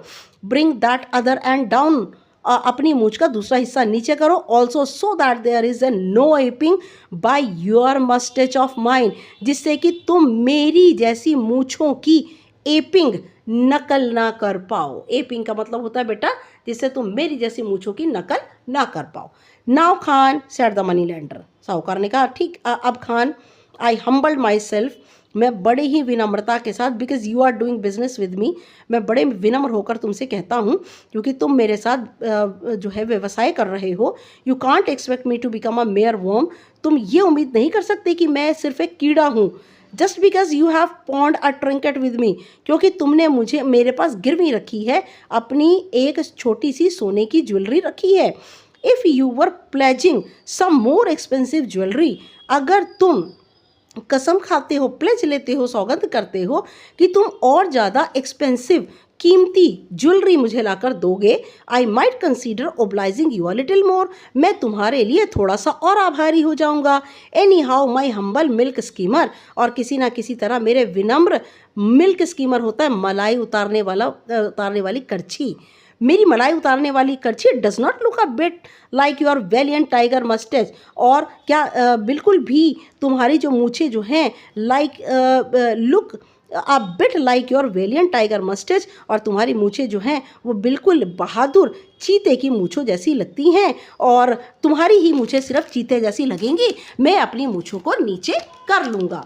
Bring that other end down, अपनी मूछ का दूसरा हिस्सा नीचे करो, also so that there is a no aping by your moustache of mine, जिससे कि तुम मेरी जैसी मूछों की एपिंग नकल ना कर पाओ। एपिंग का मतलब होता है बेटा जिससे तुम मेरी जैसी मूछों की नकल ना कर पाओ। Now Khan said the money lender, साहूकार ने कहा ठीक अब Khan, I humbled myself, मैं बड़े ही विनम्रता के साथ, because you are doing business with me, मैं बड़े विनम्र होकर तुमसे कहता हूँ क्योंकि तुम मेरे साथ जो है व्यवसाय कर रहे हो। You can't expect me to become a mere worm, तुम ये उम्मीद नहीं कर सकते कि मैं सिर्फ एक कीड़ा हूँ। Just because you have pond a trinket with me, क्योंकि तुमने मुझे मेरे पास गिरवी रखी है, अपनी एक छोटी सी सोने की ज्वेलरी रखी है। If you were pledging some more expensive jewellery, अगर तुम कसम खाते हो, प्लेज लेते हो, सौगंध करते हो कि तुम और ज़्यादा एक्सपेंसिव कीमती ज्वेलरी मुझे लाकर दोगे, I might consider obliging you a little more, मैं तुम्हारे लिए थोड़ा सा और आभारी हो जाऊंगा। Anyhow my humble milk skimmer, और किसी ना किसी तरह मेरे विनम्र मिल्क स्कीमर होता है मलाई उतारने वाली करछी, मेरी मलाई उतारने वाली करछी does not look a bit like your valiant tiger moustache, और क्या बिल्कुल भी तुम्हारी जो मूछें जो हैं like look a bit like your valiant tiger moustache, और तुम्हारी मूछें जो हैं वो बिल्कुल बहादुर चीते की मूछों जैसी लगती हैं, और तुम्हारी ही मूछें सिर्फ चीते जैसी लगेंगी, मैं अपनी मूछों को नीचे कर लूँगा।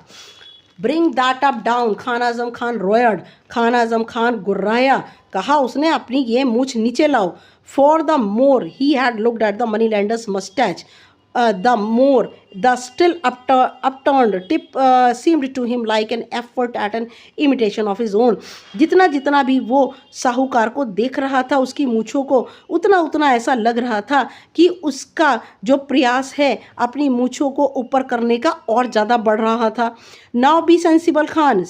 Bring that up down, Khan Azam Khan roared, Khan Azam Khan गुर्राया, कहा उसने अपनी ये मूछ नीचे लाओ। For the more he had looked at the money lender's moustache, the more the still upturned tip seemed to him like an effort at an imitation of his own, जितना जितना भी वो साहूकार को देख रहा था उसकी मूछों को, उतना उतना ऐसा लग रहा था कि उसका जो प्रयास है अपनी मूछों को ऊपर करने का और ज़्यादा बढ़ रहा था। Now B sensible Khan,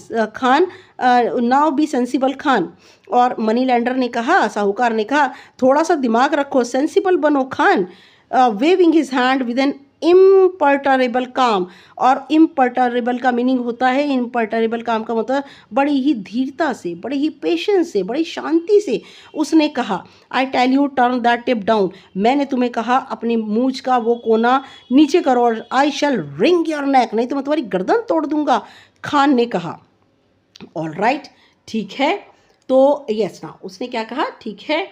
now B sensible Khan, और मनी लैंडर ने कहा, साहूकार ने कहा थोड़ा सा दिमाग रखो, सेंसिबल बनो Khan. Waving his hand with an imperturbable calm, और इम्पर्टरेबल का मीनिंग होता है, इम्पर्टरेबल काम का मतलब बड़ी ही धीरता से, बड़ी ही पेशेंस से, बड़ी शांति से उसने कहा, I tell you turn that tip down, मैंने तुम्हें कहा अपनी मूछ का वो कोना नीचे करो, और आई शैल रिंग योर नेक, नहीं तो मैं तुम्हारी गर्दन तोड़ दूंगा। खान ने कहा ऑल राइट, ठीक है, तो यस ना, उसने क्या कहा, ठीक है।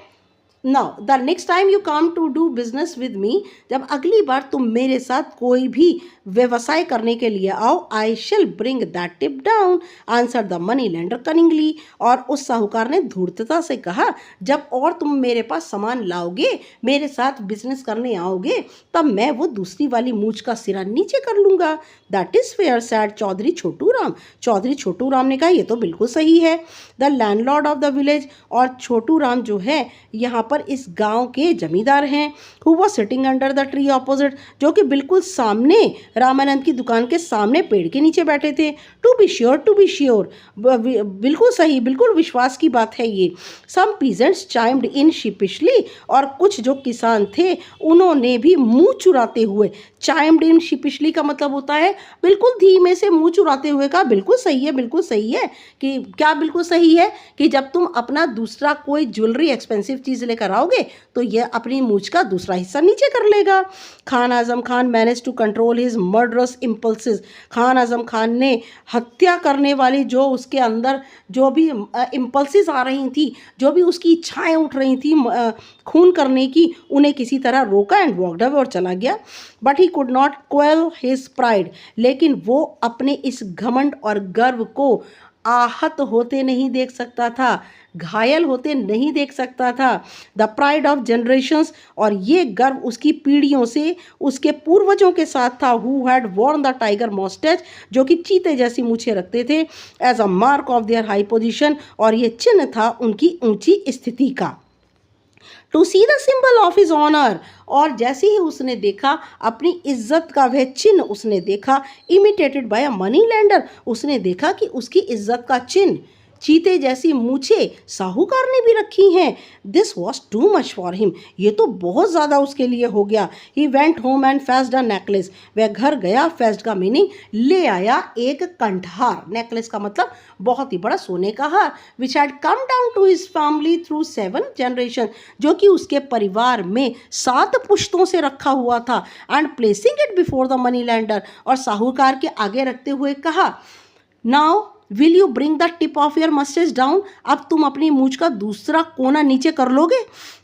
Now the next time you come to do business with me, जब अगली बार तुम मेरे साथ कोई भी व्यवसाय करने के लिए आओ, I shall bring that tip down, answer the money lender cunningly, और उस साहूकार ने धूर्तता से कहा, जब और तुम मेरे पास सामान लाओगे, मेरे साथ बिजनेस करने आओगे, तब मैं वो दूसरी वाली मूछ का सिरा नीचे कर लूँगा। That is fair said Chaudhary Chhotu Ram, Chaudhary Chhotu Ram ने कहा ये तो बिल्कुल सही है। The landlord of the village, और छोटू राम जो है यहाँ पर इस गांव के जमींदार हैं, who was sitting under the tree opposite, जो कि बिल्कुल सामने रामानंद की दुकान के सामने पेड़ के नीचे बैठे थे। टू बी श्योर, बिल्कुल सही, बिल्कुल विश्वास की बात है ये। सम पीजेंट्स चाइम्ड इन शिपिशली, और कुछ जो किसान थे उन्होंने भी मुंह चुराते हुए, चाइम्ड इन शिपिशली का मतलब होता है बिल्कुल धीमे से मुंह चुराते हुए कहा, बिल्कुल सही है, बिल्कुल सही है, कि क्या बिल्कुल सही है कि जब तुम अपना दूसरा कोई ज्वेलरी एक्सपेंसिव चीज़ लेकर आओगे तो यह अपनी मूछ का दूसरा हिस्सा नीचे कर लेगा। Khan Azam Khan manage to control his murderous impulses, Khan Azam Khan ने हत्या करने वाली जो उसके अंदर जो भी इम्पल्सेस आ रही थी, जो भी उसकी इच्छाएं उठ रही थी खून करने की, उन्हें किसी तरह रोका एंड वॉकड अवे, और चला गया। But he could not quail his pride, लेकिन वो अपने इस घमंड और गर्व को आहत होते नहीं देख सकता था, घायल होते नहीं देख सकता था। द प्राइड ऑफ जनरेशंस, और ये गर्व उसकी पीढ़ियों से उसके पूर्वजों के साथ था, who had worn the tiger moustaches, जो कि चीते जैसी मूछें रखते थे, as a mark of their high position, और ये चिन्ह था उनकी ऊंची स्थिति का। To see the symbol of his honour, और जैसे ही उसने देखा अपनी इज्जत का वह चिन्ह उसने देखा, imitated by a money lender, उसने देखा कि उसकी इज्जत का चिन्ह चीते जैसी मूछें साहूकार ने भी रखी हैं। This was too much for him, ये तो बहुत ज़्यादा उसके लिए हो गया। He went home and fetched a necklace, वह घर गया, फेच्ड का मीनिंग ले आया एक कंठहार, नेकलेस का मतलब बहुत ही बड़ा सोने का हार, which had come down to his family through 7 generation, जो कि उसके परिवार में 7 पुश्तों से रखा हुआ था। And placing it before the money lender, और साहूकार के आगे रखते हुए कहा, now will you bring the tip of your moustache down, अब तुम अपनी मूछ का दूसरा कोना नीचे कर लोगे।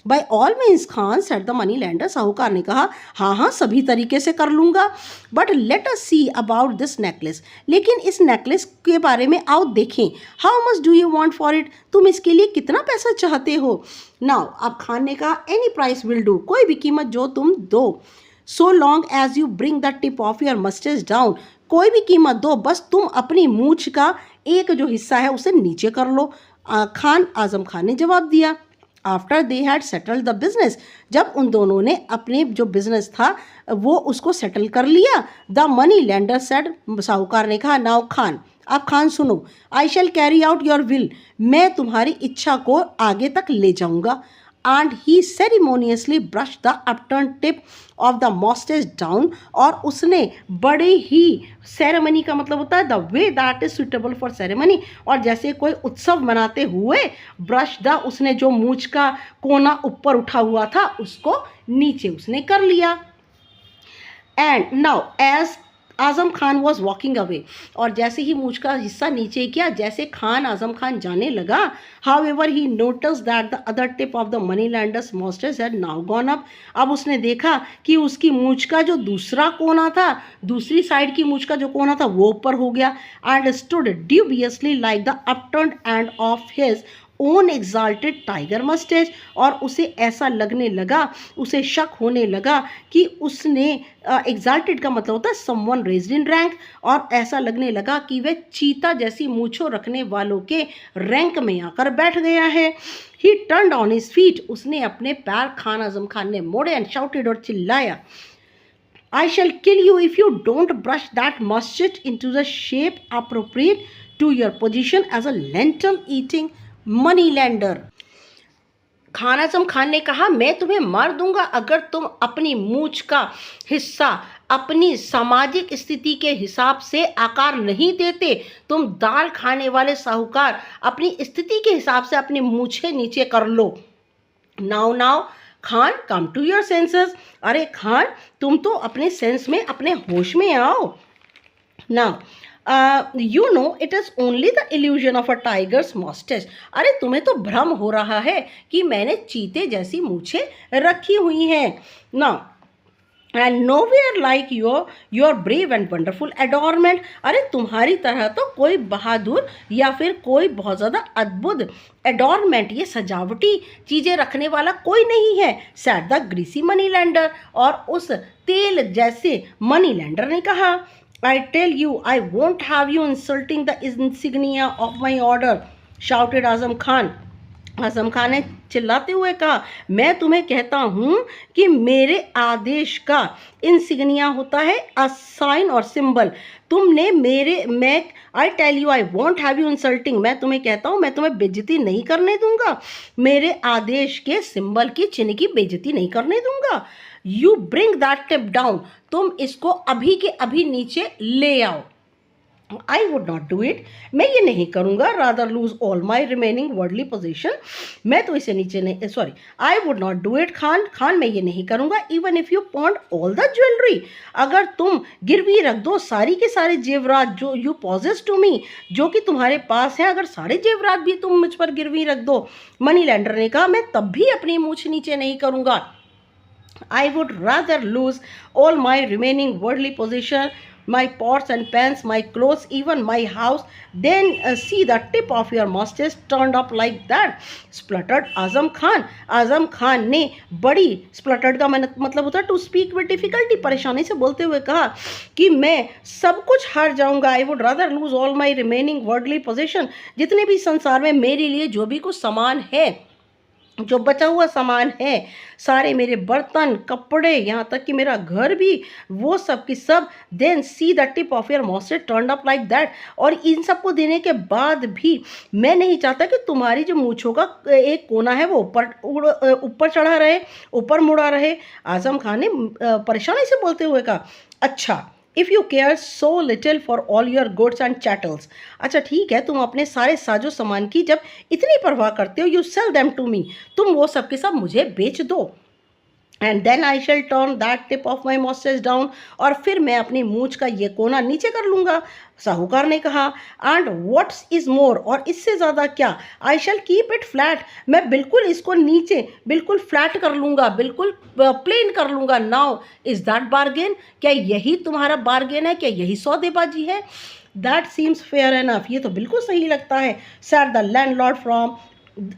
By all means Khan, said the money lender, साहूकार ने कहा, हाँ हाँ सभी तरीके से कर लूंगा। But let us see about this necklace, लेकिन इस नेकलेस के बारे में आओ देखें। How much do you want for it, तुम इसके लिए कितना पैसा चाहते हो। नाउ, अब खान ने कहा, एनी प्राइस विल डू, कोई भी कीमत जो तुम दो। So long as you bring the tip of your moustache down, कोई भी कीमत दो, बस तुम अपनी मूछ का एक जो हिस्सा है उसे नीचे कर लो। आजम खान ने जवाब दिया। After they had settled the business, जब उन दोनों ने अपने जो बिजनेस था वो उसको सेटल कर लिया, द मनी लैंडर सेड, साहूकार ने कहा, नाउ खान, अब खान सुनो, I shall carry out your will, मैं तुम्हारी इच्छा को आगे तक ले जाऊंगा। And he ceremoniously brush the upturn tip of the moustache down, और उसने बड़े ही, सेरेमनी का मतलब होता है the way that is suitable for ceremony, और जैसे कोई उत्सव मनाते हुए ब्रश द, उसने जो मूछ का कोना ऊपर उठा हुआ था उसको नीचे उसने कर लिया। And now as Azam Khan was walking away, और जैसे ही मूछ का हिस्सा नीचे किया, जैसे आजम खान जाने लगा, however he noticed that the other tip of the money lender's moustache had now gone up, अब उसने देखा कि उसकी मूछ का जो दूसरा कोना था, दूसरी साइड की मूछ का जो कोना था वो ऊपर हो गया। And stood dubiously like the upturned end of his own exalted tiger moustache, और उसे ऐसा लगने लगा, उसे शक होने लगा कि उसने, एग्जाल्टेड का मतलब होता है समवन रेज्ड इन रैंक, और ऐसा लगने लगा कि वह चीता जैसी मूछों रखने वालों के रैंक में आकर बैठ गया है। ही टर्न्ड ऑन हिज फीट, उसने अपने पैर आजम खान ने मोड़े, एंड शाउटेड, और चिल्लाया, I shall kill you if you don't brush that mustard into the shape appropriate to your position as a lentil eating money lender. आजम खान ने कहा, मैं तुम्हें मार दूंगा अगर तुम अपनी मूछ का हिस्सा अपनी सामाजिक स्थिति के हिसाब से आकार नहीं देते। तुम दाल खाने वाले साहूकार, अपनी स्थिति के हिसाब से अपनी मूछें नीचे कर लो। Now now Khan, come to your senses, अरे खान तुम तो अपने सेंस में, अपने होश में आओ। Now you know it is only the illusion of a tiger's moustache, अरे तुम्हें तो भ्रम हो रहा है कि मैंने चीते जैसी मूछें रखी हुई हैं। Now and nowhere like your brave and wonderful adornment, अरे तुम्हारी तरह तो कोई बहादुर या फिर कोई बहुत ज़्यादा अद्भुत एडोरमेंट, ये सजावटी चीज़ें रखने वाला कोई नहीं है, said the greasy money lender, और उस तेल जैसे मनी लैंडर ने कहा। I tell you I won't have you insulting the insignia of my order, shouted Azam Khan. Azam Khan ने चिल्लाते हुए कहा, मैं तुम्हें कहता हूँ कि मेरे आदेश का इंसिग्निया होता है अ साइन और सिंबल। तुमने मैं I tell you I won't have you insulting, मैं तुम्हें कहता हूँ मैं तुम्हें बेइज्जती नहीं करने दूंगा, मेरे आदेश के सिंबल की, चिन्ह की बेइज्जती नहीं करने दूंगा। You bring that tip down, तुम इसको अभी के अभी नीचे ले आओ। I would not do it, मैं ये नहीं करूँगा, rather lose all my remaining worldly position, मैं तो इसे नीचे नहीं, sorry, I would not do it Khan मैं ये नहीं करूँगा। Even if you pond all the jewellery, अगर तुम गिरवी रख दो सारी के सारे जेवरात जो यू पॉजेस टू मी, जो कि तुम्हारे पास हैं, अगर सारे जेवरात भी तुम मुझ पर गिरवी रख दो, मनी लैंडर ने कहा, मैं तब भी अपनी मूछ नीचे नहीं करूँगा। I would rather lose all my remaining worldly possession, my pots and pans, my clothes, even my house, then see the tip of your mustache turned up like that, spluttered Azam Khan. Azam Khan ने बड़ी, spluttered का मतलब होता है to speak with difficulty, परेशानी से बोलते हुए कहा कि मैं सब कुछ हार जाऊंगा। I would rather lose all my remaining worldly possession, जितने भी संसार में मेरे लिए जो भी कुछ सामान है, जो बचा हुआ सामान है, सारे मेरे बर्तन, कपड़े, यहाँ तक कि मेरा घर भी, वो सब की सब, then see the tip of your mustard turn up like that. और इन सबको देने के बाद भी मैं नहीं चाहता कि तुम्हारी जो मूंछों का एक कोना है वो ऊपर चढ़ा रहे, ऊपर मुड़ा रहे। आजम खान ने परेशानी से बोलते हुए कहा, अच्छा, if you care so little for all your goods and chattels, अच्छा ठीक है, तुम अपने सारे साजो सामान की जब इतनी परवाह करते हो, you sell them to me, तुम वो सब के सब मुझे बेच दो। And then I shall turn that tip of my moustache down, और फिर मैं अपनी मूछ का ये कोना नीचे कर लूँगा, साहूकार ने कहा। एंड व्हाट्स इज़ मोर, और इससे ज़्यादा क्या, I shall keep it flat, मैं बिल्कुल इसको नीचे बिल्कुल फ्लैट कर लूँगा, बिल्कुल प्लेन कर लूँगा। नाउ इज़ दैट बार्गेन, क्या यही तुम्हारा बार्गेन है, क्या यही सौदेबाजी है? दैट सीम्स फेयर एनफ, ये तो बिल्कुल सही लगता है। Said the landlord from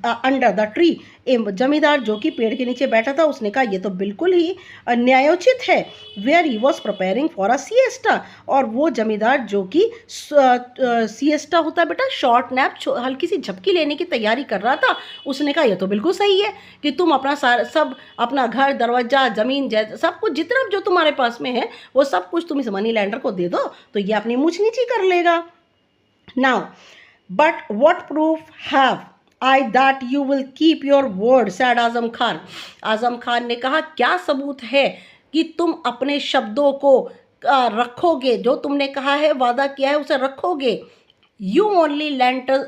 under the tree, जमींदार जो कि पेड़ के नीचे बैठा था, उसने कहा, ये तो बिल्कुल ही न्यायोचित है। Where he was preparing for a siesta, और वो जमींदार जो कि सिएस्टा होता है बेटा, शॉर्ट नैप, हल्की सी झपकी लेने की तैयारी कर रहा था, उसने कहा, ये तो बिल्कुल सही है कि तुम अपना सब अपना घर, दरवाजा, ज़मीन, सब कुछ जितना जो तुम्हारे पास में है वो सब कुछ तुम इस मनी लैंडर को दे दो, तो ये अपनी मूछ नीची कर लेगा। Now but what proof have I that you will keep your word, said Azam Khan. Azam Khan ने कहा, क्या सबूत है कि तुम अपने शब्दों को रखोगे, जो तुमने कहा है, वादा किया है, उसे रखोगे। You only lentil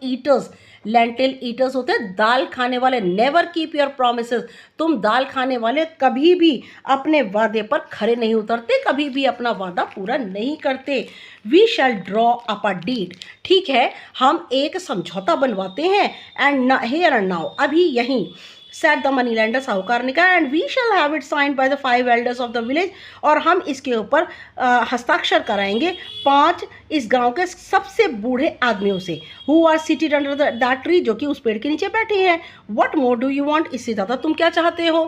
eaters, lentil eaters होते हैं दाल खाने वाले, नेवर कीप योर प्रोमिसेस, तुम दाल खाने वाले कभी भी अपने वादे पर खरे नहीं उतरते, कभी भी अपना वादा पूरा नहीं करते। We shall draw up a deed, ठीक है, हम एक समझौता बनवाते हैं, एंड हियर एंड नाउ, अभी यहीं। सेट द मनी लैंडर, साहूकार ने कहा, and we shall have it signed by the 5 elders of the village, और हम इसके ऊपर हस्ताक्षर कराएंगे 5 इस गांव के सबसे बूढ़े आदमियों से, who are seated under that tree, जो कि उस पेड़ के नीचे बैठे हैं। What more do you want, इससे ज़्यादा तुम क्या चाहते हो?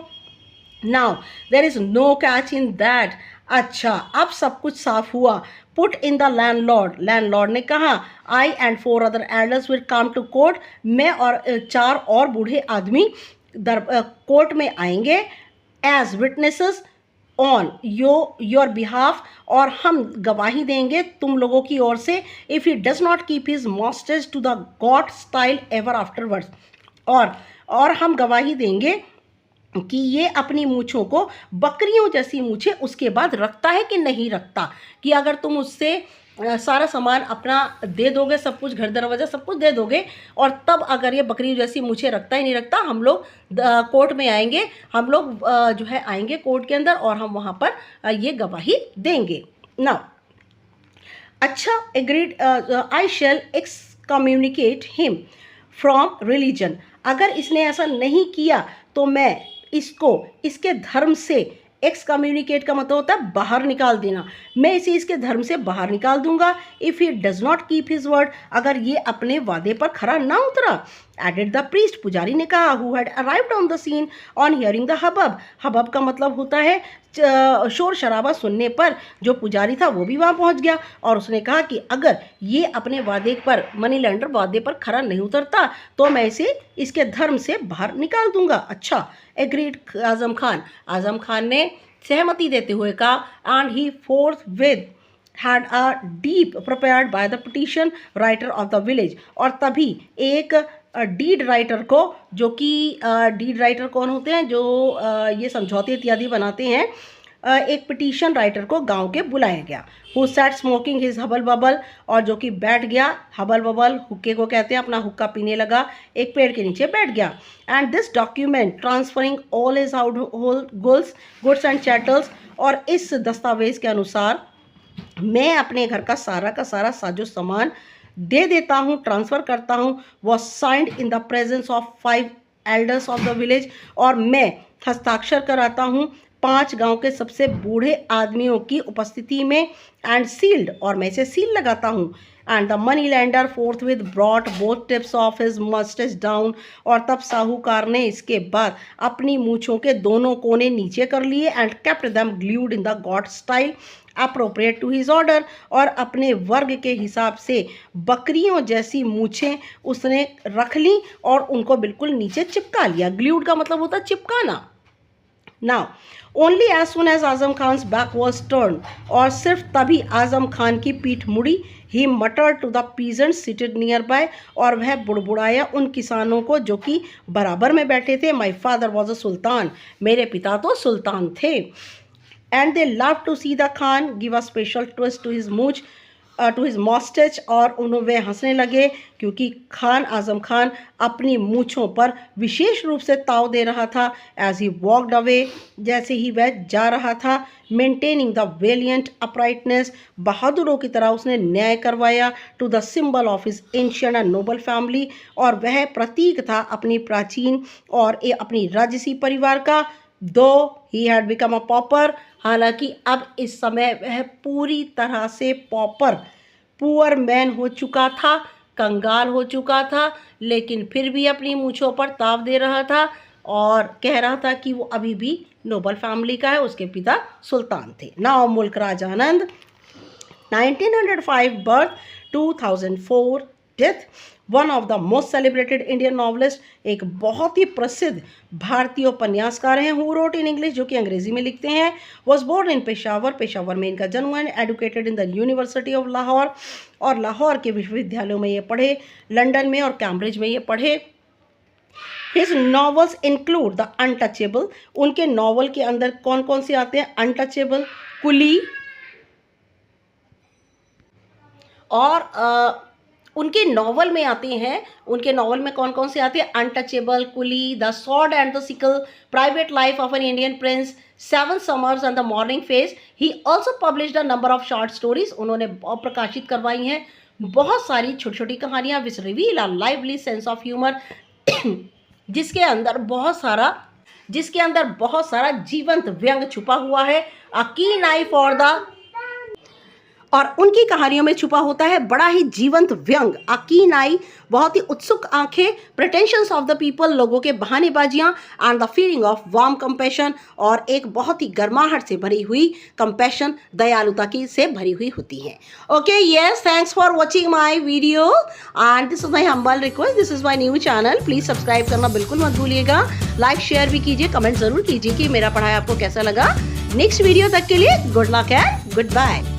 Now there is no catch in that, अच्छा अब सब कुछ साफ हुआ। Put in the landlord, landlord ने कहा, I and 4 other elders will come to court, मैं और 4 और बूढ़े आदमी कोर्ट में आएंगे, as witnesses on your behalf, और हम गवाही देंगे तुम लोगों की ओर से, if he does not keep his moustache to the god style ever afterwards, और हम गवाही देंगे कि ये अपनी मूछों को बकरियों जैसी मूछें उसके बाद रखता है कि नहीं रखता, कि अगर तुम उससे सारा सामान अपना दे दोगे, सब कुछ, घर दरवाज़ा सब कुछ दे दोगे, और तब अगर ये बकरी जैसी मूछें रखता ही नहीं रखता, हम लोग कोर्ट में आएंगे, हम लोग जो है आएंगे कोर्ट के अंदर, और हम वहाँ पर ये गवाही देंगे। नाउ अच्छा, agreed, I shall excommunicate him from religion, अगर इसने ऐसा नहीं किया तो मैं इसको इसके धर्म से, एक्स कम्युनिकेट का मतलब होता है बाहर निकाल देना, मैं इसे इसके धर्म से बाहर निकाल दूंगा। If he does not keep his word, अगर ये अपने वादे पर खरा ना उतरा। एडेड द प्रीस्ट, पुजारी ने कहा, who had arrived on the scene on hearing the hubbub, hubbub का मतलब होता है शोर शराबा सुनने पर जो पुजारी था वो भी वहाँ पहुँच गया, और उसने कहा कि अगर ये अपने वादे पर, मनी लैंडर वादे पर खरा नहीं उतरता, तो मैं इसे इसके धर्म से बाहर निकाल दूंगा। अच्छा, एग्रीड आजम खान, आजम खान ने सहमति देते हुए कहा, and he fourth with had a deed prepared by the petition writer of the village, और तभी एक डीड राइटर को, जो कि डीड राइटर कौन होते हैं, जो ये समझौते इत्यादि बनाते हैं, एक पिटीशन राइटर को गांव के बुलाया गया। Who sat smoking his hubble bubble, और जो कि बैठ गया, हबल बबल हुक्के को कहते हैं, अपना हुक्का पीने लगा, एक पेड़ के नीचे बैठ गया। And this document transferring all his household goods and chattels, और इस दस्तावेज के अनुसार मैं अपने घर का सारा साजो सामान दे देता हूँ, ट्रांसफ़र करता हूँ, was signed in the presence of 5 elders of the village, और मैं हस्ताक्षर कराता हूँ 5 गांव के सबसे बूढ़े आदमियों की उपस्थिति में, एंड सील्ड, और मैं इसे सील लगाता हूँ। And the money lender forthwith brought both tips of his mustache down, और तब साहूकार ने इसके बाद अपनी मूछों के दोनों कोने नीचे कर लिए, and kept them glued in the god style, appropriate to his order, और अपने वर्ग के हिसाब से बकरियों जैसी मूछें उसने रख ली और उनको बिल्कुल नीचे चिपका लिया। ग्लूड का मतलब होता है चिपकाना। Now only as soon as Azam Khan's back was turn, और सिर्फ तभी आजम खान की पीठ मुड़ी, he muttered to the peasant seated nearby, और वह बुड़बुड़ाया उन किसानों को जो कि बराबर में बैठे थे, माई फादर वॉज अ सुल्तान, मेरे पिता तो सुल्तान थे। And they love to see the Khan give a special twist to his मूछ टू हिज मॉस्टेच, और उन्होंने हंसने लगे क्योंकि खान आजम खान अपनी मूछों पर विशेष रूप से ताव दे रहा था। एज ही वॉकड अवे, जैसे ही वह जा रहा था, मेंटेनिंग द वेलियंट अपराइटनेस, बहादुरों की तरह उसने न्याय करवाया, to the symbol of his ancient and noble family, और वह प्रतीक था अपनी प्राचीन और अपनी राजसी परिवार का। Though he had become a pauper, हालांकि अब इस समय वह पूरी तरह से पॉपर पुअर मैन हो चुका था, कंगाल हो चुका था, लेकिन फिर भी अपनी मूछों पर ताव दे रहा था और कह रहा था कि वो अभी भी नोबल फैमिली का है, उसके पिता सुल्तान थे। नाउ मुल्क Raj Anand, 1905 birth, 2004 death, one of the most celebrated Indian novelist, एक बहुत ही प्रसिद्ध भारतीय उपन्यासकार हैं, हु रोट इन इंग्लिश, जो कि अंग्रेजी में लिखते हैं। Was born in Peshawar, Peshawar में इनका जन्म हुआ, educated in the university of Lahore, और लाहौर के विश्वविद्यालयों में ये पढ़े, लंदन में और कैम्ब्रिज में ये पढ़े। His novels include the untouchable, उनके नॉवल के अंदर कौन कौन से आते हैं? अनटचेबल, कुली, और उनके नावल में आते हैं, उनके नावल में कौन कौन से आते हैं? Untouchable, coolie, the sword and the sickle, private life of an Indian prince, seven summers and the morning face. He also published a number of short stories, उन्होंने प्रकाशित करवाई हैं बहुत सारी छोटी छोटी कहानियाँ, which reveal a lively sense of humour, जिसके अंदर बहुत सारा जीवंत व्यंग छुपा हुआ है। अ कीन आई फॉर द, और उनकी कहानियों में छुपा होता है बड़ा ही जीवंत व्यंग, अकीन आई, बहुत ही उत्सुक आंखें, प्रिटेंशंस ऑफ द पीपल, लोगों के बहानेबाजियां, and the feeling of warm compassion, और एक बहुत ही गर्माहट से भरी हुई कंपैशन, दयालुता की से भरी हुई होती है। Okay, yes, thanks for watching my video and this is my humble request, this is my new channel, please subscribe करना बिल्कुल मत भूलिएगा, लाइक शेयर भी कीजिए, कमेंट जरूर कीजिए कि मेरा पढ़ाई आपको कैसा लगा। नेक्स्ट वीडियो तक के लिए good luck and good bye.